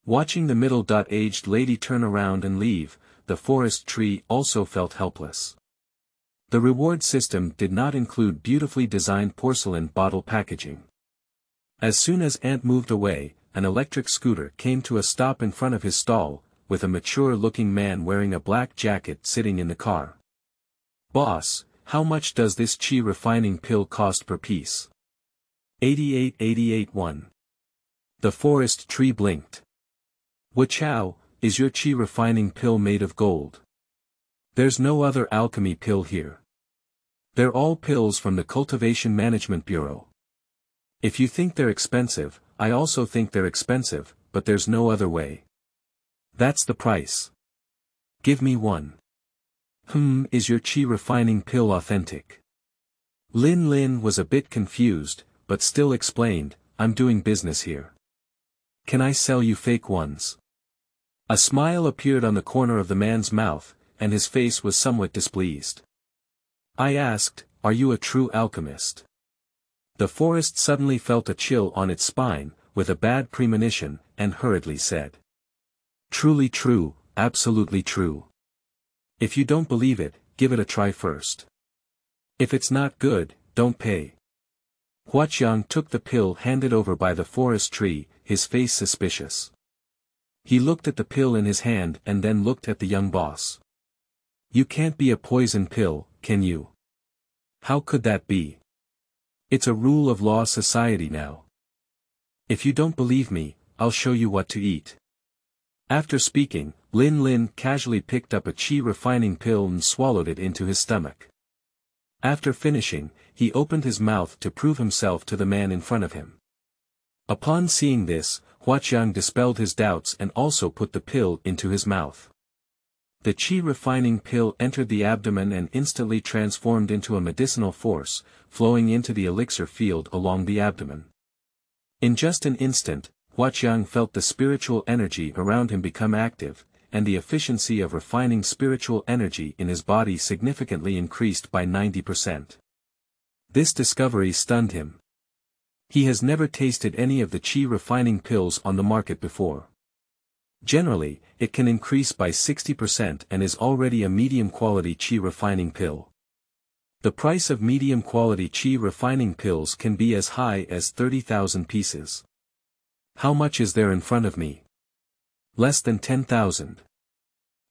Watching the middle-aged lady turn around and leave, the forest tree also felt helpless. The reward system did not include beautifully designed porcelain bottle packaging. As soon as Ant moved away, an electric scooter came to a stop in front of his stall, with a mature-looking man wearing a black jacket sitting in the car. "Boss, how much does this qi refining pill cost per piece?" 88 1. The forest tree blinked. "Wachow, is your qi refining pill made of gold? There's no other alchemy pill here. They're all pills from the Cultivation Management Bureau. If you think they're expensive, I also think they're expensive, but there's no other way. That's the price. Give me one." Is your qi refining pill authentic?" Lin Lin was a bit confused, but still explained, "I'm doing business here. Can I sell you fake ones?" A smile appeared on the corner of the man's mouth, and his face was somewhat displeased. I asked, "Are you a true alchemist?" The forest suddenly felt a chill on its spine, with a bad premonition, and hurriedly said, "Truly true, absolutely true. If you don't believe it, give it a try first. If it's not good, don't pay." Huaqiang took the pill handed over by the forest tree, his face suspicious. He looked at the pill in his hand and then looked at the young boss. "You can't be a poison pill, can you? How could that be? It's a rule of law society now. If you don't believe me, I'll show you what to eat." After speaking, Lin Lin casually picked up a qi refining pill and swallowed it into his stomach. After finishing, he opened his mouth to prove himself to the man in front of him. Upon seeing this, Huaqiang dispelled his doubts and also put the pill into his mouth. The qi refining pill entered the abdomen and instantly transformed into a medicinal force, flowing into the elixir field along the abdomen. In just an instant, Huaqiang felt the spiritual energy around him become active, and the efficiency of refining spiritual energy in his body significantly increased by 90%. This discovery stunned him. He has never tasted any of the qi refining pills on the market before. Generally, it can increase by 60% and is already a medium-quality qi refining pill. The price of medium-quality qi refining pills can be as high as 30,000 pieces. How much is there in front of me? Less than 10,000.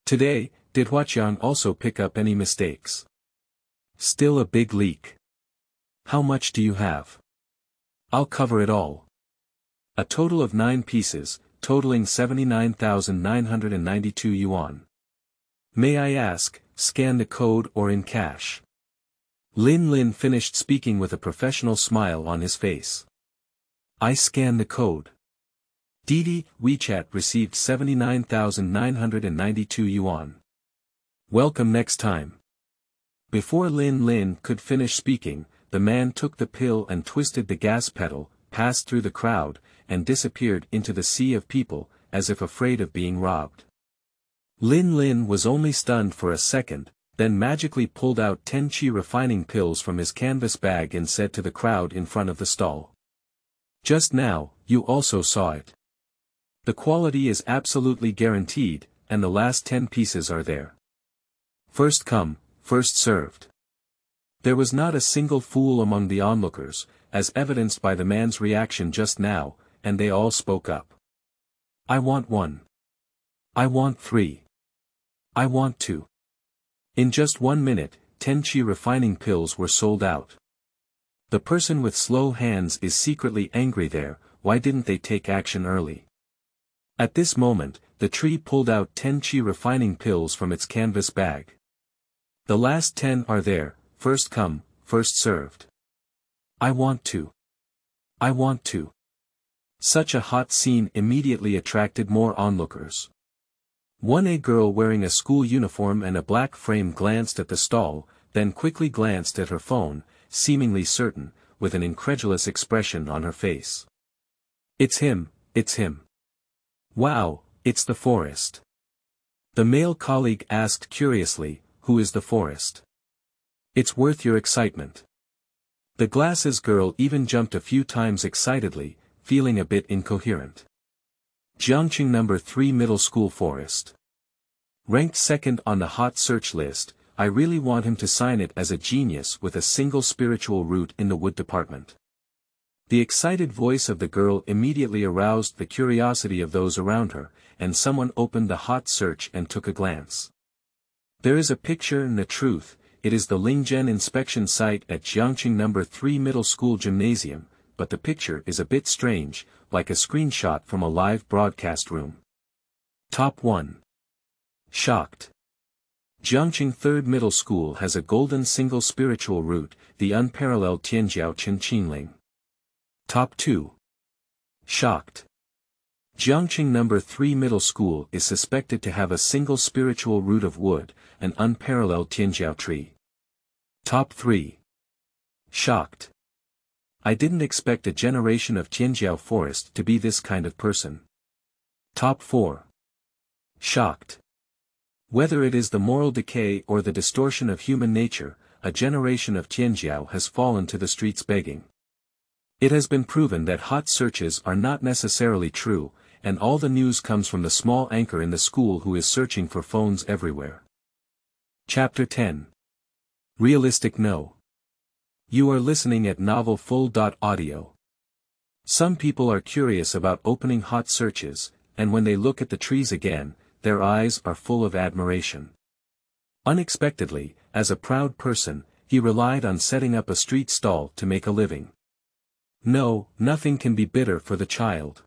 Today, did Huaqiang also pick up any mistakes? Still a big leak. How much do you have? I'll cover it all. A total of 9 pieces, totaling 79,992 yuan. May I ask, scan the code or in cash? Lin finished speaking with a professional smile on his face. I scan the code. Didi, WeChat received 79,992 yuan. Welcome next time. Before Lin could finish speaking, the man took the pill and twisted the gas pedal, passed through the crowd, and disappeared into the sea of people, as if afraid of being robbed. Lin was only stunned for a second, then magically pulled out 10 qi refining pills from his canvas bag and said to the crowd in front of the stall. Just now, you also saw it. The quality is absolutely guaranteed, and the last 10 pieces are there. First come, first served. There was not a single fool among the onlookers, as evidenced by the man's reaction just now, and they all spoke up. I want 1. I want 3. I want 2. In just 1 minute, 10 qi refining pills were sold out. The person with slow hands is secretly angry there. Why didn't they take action early? At this moment, the tree pulled out 10 qi refining pills from its canvas bag. The last 10 are there, first come, first served. I want 2. I want 2. Such a hot scene immediately attracted more onlookers. A girl wearing a school uniform and a black frame glanced at the stall, then quickly glanced at her phone, seemingly certain, with an incredulous expression on her face. It's him, it's him. Wow, it's the forest. The male colleague asked curiously, who is the forest? It's worth your excitement. The glasses girl even jumped a few times excitedly, feeling a bit incoherent. Jiangqing No. 3 Middle School Forest. Ranked second on the hot search list, I really want him to sign it as a genius with a single spiritual root in the wood department. The excited voice of the girl immediately aroused the curiosity of those around her, and someone opened the hot search and took a glance. There is a picture and the truth, it is the Lingzhen inspection site at Jiangqing No. 3 Middle School Gymnasium, but the picture is a bit strange, like a screenshot from a live broadcast room. Top 1. Shocked. Jiangqing 3rd Middle School has a golden single spiritual root, the unparalleled Tianjiao Chen Qingling. Top 2. Shocked. Jiangqing No. 3 Middle School is suspected to have a single spiritual root of wood, an unparalleled Tianjiao tree. Top 3. Shocked. I didn't expect a generation of Tianjiao forest to be this kind of person. Top 4. Shocked. Whether it is the moral decay or the distortion of human nature, a generation of Tianjiao has fallen to the streets begging. It has been proven that hot searches are not necessarily true, and all the news comes from the small anchor in the school who is searching for phones everywhere. Chapter 10. Realistic No. You are listening at novelfull.audio. Some people are curious about opening hot searches, and when they look at the trees again, their eyes are full of admiration. Unexpectedly, as a proud person, he relied on setting up a street stall to make a living. No, nothing can be bitter for the child.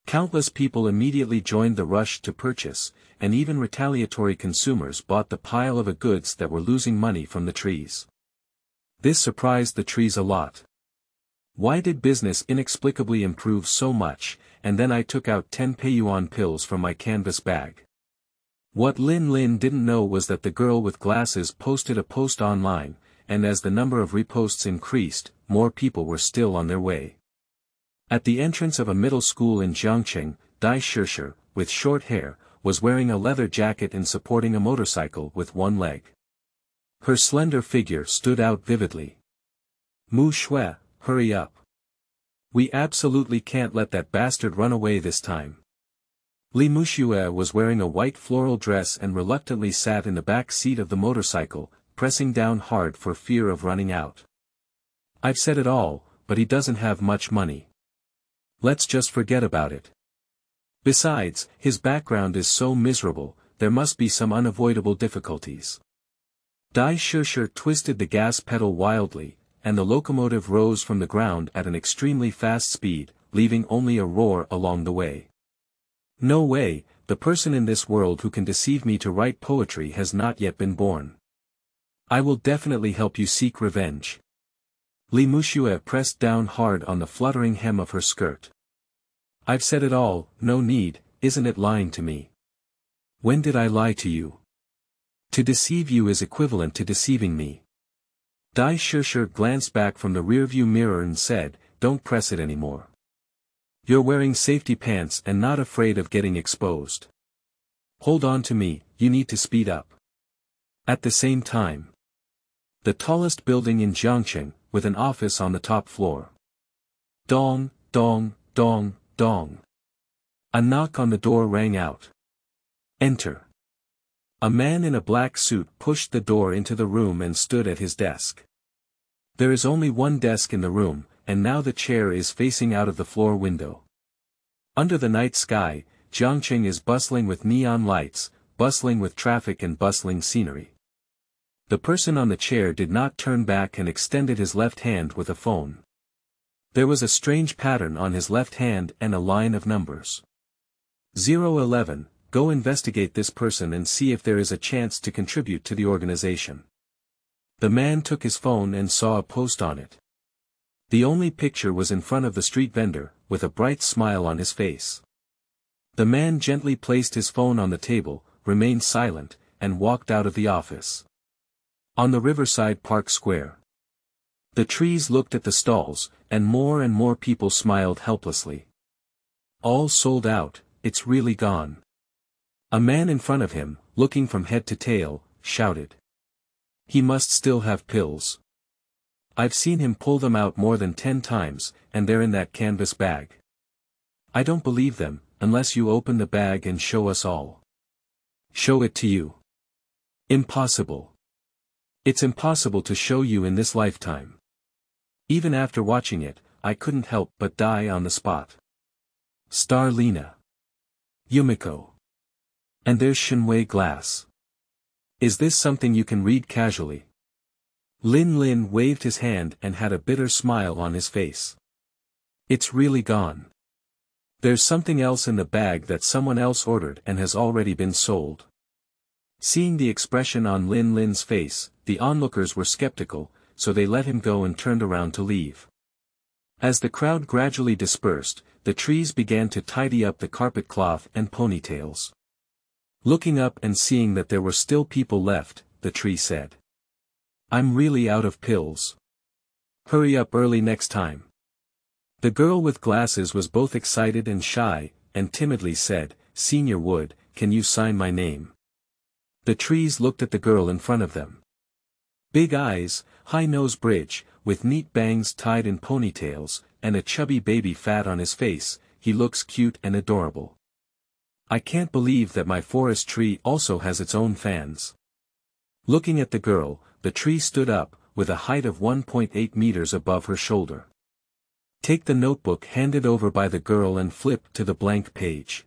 Countless people immediately joined the rush to purchase, and even retaliatory consumers bought the pile of goods that were losing money from the trees. This surprised the trees a lot. Why did business inexplicably improve so much, and then I took out 10 Peiyuan pills from my canvas bag? What Lin Lin didn't know was that the girl with glasses posted a post online, and as the number of reposts increased, more people were still on their way. At the entrance of a middle school in Jiangqing, Dai Shishir, with short hair, was wearing a leather jacket and supporting a motorcycle with one leg. Her slender figure stood out vividly. Mu Shui, hurry up. We absolutely can't let that bastard run away this time. Li Muxue was wearing a white floral dress and reluctantly sat in the back seat of the motorcycle, pressing down hard for fear of running out. I've said it all, but he doesn't have much money. Let's just forget about it. Besides, his background is so miserable, there must be some unavoidable difficulties. Dai Shishir twisted the gas pedal wildly, and the locomotive rose from the ground at an extremely fast speed, leaving only a roar along the way. No way, the person in this world who can deceive me to write poetry has not yet been born. I will definitely help you seek revenge. Li Muxue pressed down hard on the fluttering hem of her skirt. I've said it all, no need, isn't it lying to me? When did I lie to you? To deceive you is equivalent to deceiving me. Dai Shishir glanced back from the rearview mirror and said, don't press it anymore. You're wearing safety pants and not afraid of getting exposed. Hold on to me, you need to speed up. At the same time. The tallest building in Jiangqing, with an office on the top floor. Dong, dong, dong, dong. A knock on the door rang out. Enter. A man in a black suit pushed the door into the room and stood at his desk. There is only one desk in the room, and now the chair is facing out of the floor window. Under the night sky, Jiangqing is bustling with neon lights, bustling with traffic and bustling scenery. The person on the chair did not turn back and extended his left hand with a phone. There was a strange pattern on his left hand and a line of numbers. 011, go investigate this person and see if there is a chance to contribute to the organization. The man took his phone and saw a post on it. The only picture was in front of the street vendor, with a bright smile on his face. The man gently placed his phone on the table, remained silent, and walked out of the office. On the Riverside Park Square. The trees looked at the stalls, and more people smiled helplessly. All sold out, it's really gone. A man in front of him, looking from head to tail, shouted. He must still have pills. I've seen him pull them out more than 10 times, and they're in that canvas bag. I don't believe them, unless you open the bag and show us all. Show it to you. Impossible. It's impossible to show you in this lifetime. Even after watching it, I couldn't help but die on the spot. Star Lena. Yumiko. And there's Shinwei Glass. Is this something you can read casually? Lin Lin waved his hand and had a bitter smile on his face. It's really gone. There's something else in the bag that someone else ordered and has already been sold. Seeing the expression on Lin Lin's face, the onlookers were skeptical, so they let him go and turned around to leave. As the crowd gradually dispersed, the trees began to tidy up the carpet cloth and ponytails. Looking up and seeing that there were still people left, the tree said. I'm really out of pills. Hurry up early next time. The girl with glasses was both excited and shy, and timidly said, Senior Wood, can you sign my name? The trees looked at the girl in front of them. Big eyes, high nose bridge, with neat bangs tied in ponytails, and a chubby baby fat on his face, he looks cute and adorable. I can't believe that my forest tree also has its own fans. Looking at the girl, the tree stood up, with a height of 1.8 meters above her shoulder. Take the notebook handed over by the girl and flip to the blank page.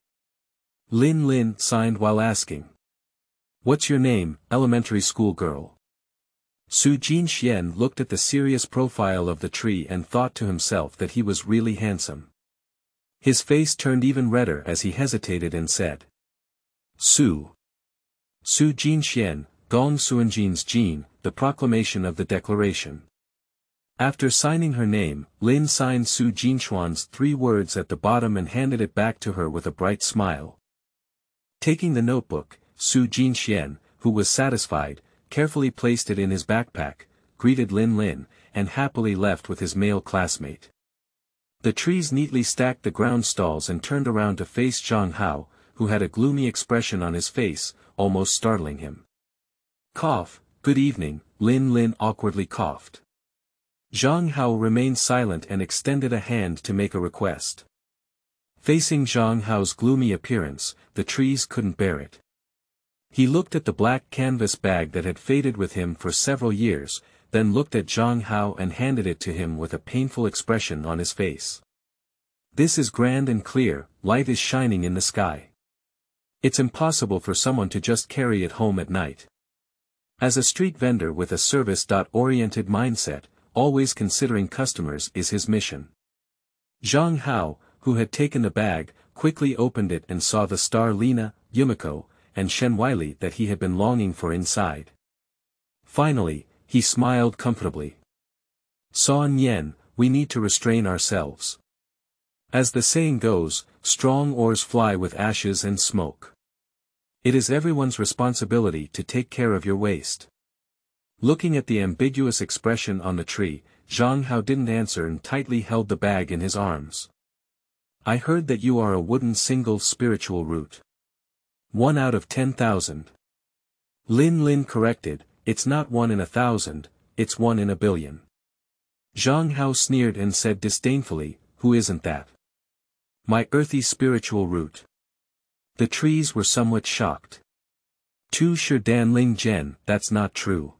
Lin Lin signed while asking. What's your name, elementary school girl? Su Jinxian looked at the serious profile of the tree and thought to himself that he was really handsome. His face turned even redder as he hesitated and said. Su Jinxian, Gong Suanjin's Jin, the proclamation of the declaration. After signing her name, Lin signed Su Jinxuan's 3 words at the bottom and handed it back to her with a bright smile. Taking the notebook, Su Jinxian, who was satisfied, carefully placed it in his backpack, greeted Lin Lin, and happily left with his male classmate. The trees neatly stacked the ground stalls and turned around to face Zhang Hao, who had a gloomy expression on his face, almost startling him. Cough, good evening, Lin Lin awkwardly coughed. Zhang Hao remained silent and extended a hand to make a request. Facing Zhang Hao's gloomy appearance, the trees couldn't bear it. He looked at the black canvas bag that had faded with him for several years, then looked at Zhang Hao and handed it to him with a painful expression on his face. This is grand and clear, light is shining in the sky. It's impossible for someone to just carry it home at night. As a street vendor with a service-oriented mindset, always considering customers is his mission. Zhang Hao, who had taken the bag, quickly opened it and saw the star Lina, Yumiko, and Shen Weili that he had been longing for inside. Finally, he smiled comfortably. Sao Nian, we need to restrain ourselves. As the saying goes, strong oars fly with ashes and smoke. It is everyone's responsibility to take care of your waste. Looking at the ambiguous expression on the tree, Zhang Hao didn't answer and tightly held the bag in his arms. I heard that you are a wooden single spiritual root. 1 out of 10,000. Lin Lin corrected, it's not 1 in 1,000, it's 1 in a billion. Zhang Hao sneered and said disdainfully, who isn't that? My earthy spiritual root. The trees were somewhat shocked. Tu shi dan ling zhen, that's not true.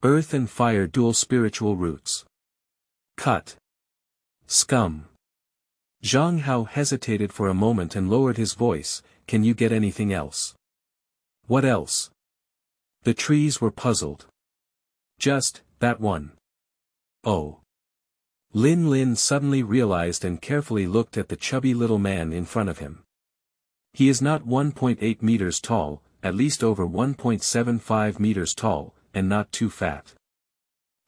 Earth and fire dual spiritual roots. Cut. Scum. Zhang Hao hesitated for a moment and lowered his voice, can you get anything else? What else? The trees were puzzled. Just, that one. Oh. Lin Lin suddenly realized and carefully looked at the chubby little man in front of him. He is not 1.8 meters tall, at least over 1.75 meters tall, and not too fat.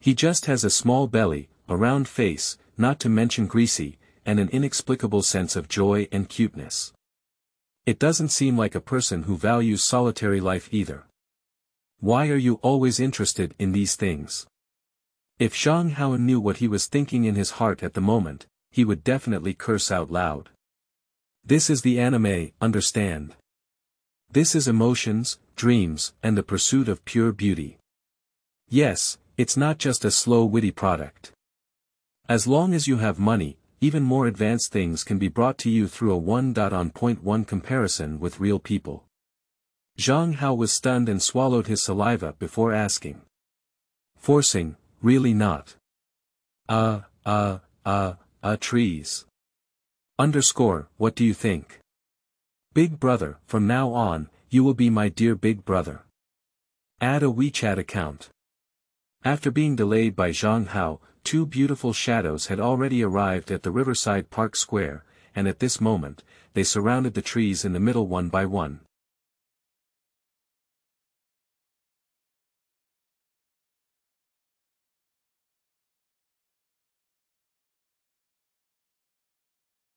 He just has a small belly, a round face, not to mention greasy, and an inexplicable sense of joy and cuteness. It doesn't seem like a person who values solitary life either. Why are you always interested in these things? If Zhang Hao knew what he was thinking in his heart at the moment, he would definitely curse out loud. This is the anime, understand? This is emotions, dreams, and the pursuit of pure beauty. Yes, it's not just a slow witty product. As long as you have money, even more advanced things can be brought to you through a 1.1 comparison with real people. Zhang Hao was stunned and swallowed his saliva before asking. Forcing, really not. Trees. What do you think? Big brother, from now on, you will be my dear big brother. Add a WeChat account. After being delayed by Zhang Hao, 2 beautiful shadows had already arrived at the Riverside Park Square, and at this moment, they surrounded the trees in the middle one by one.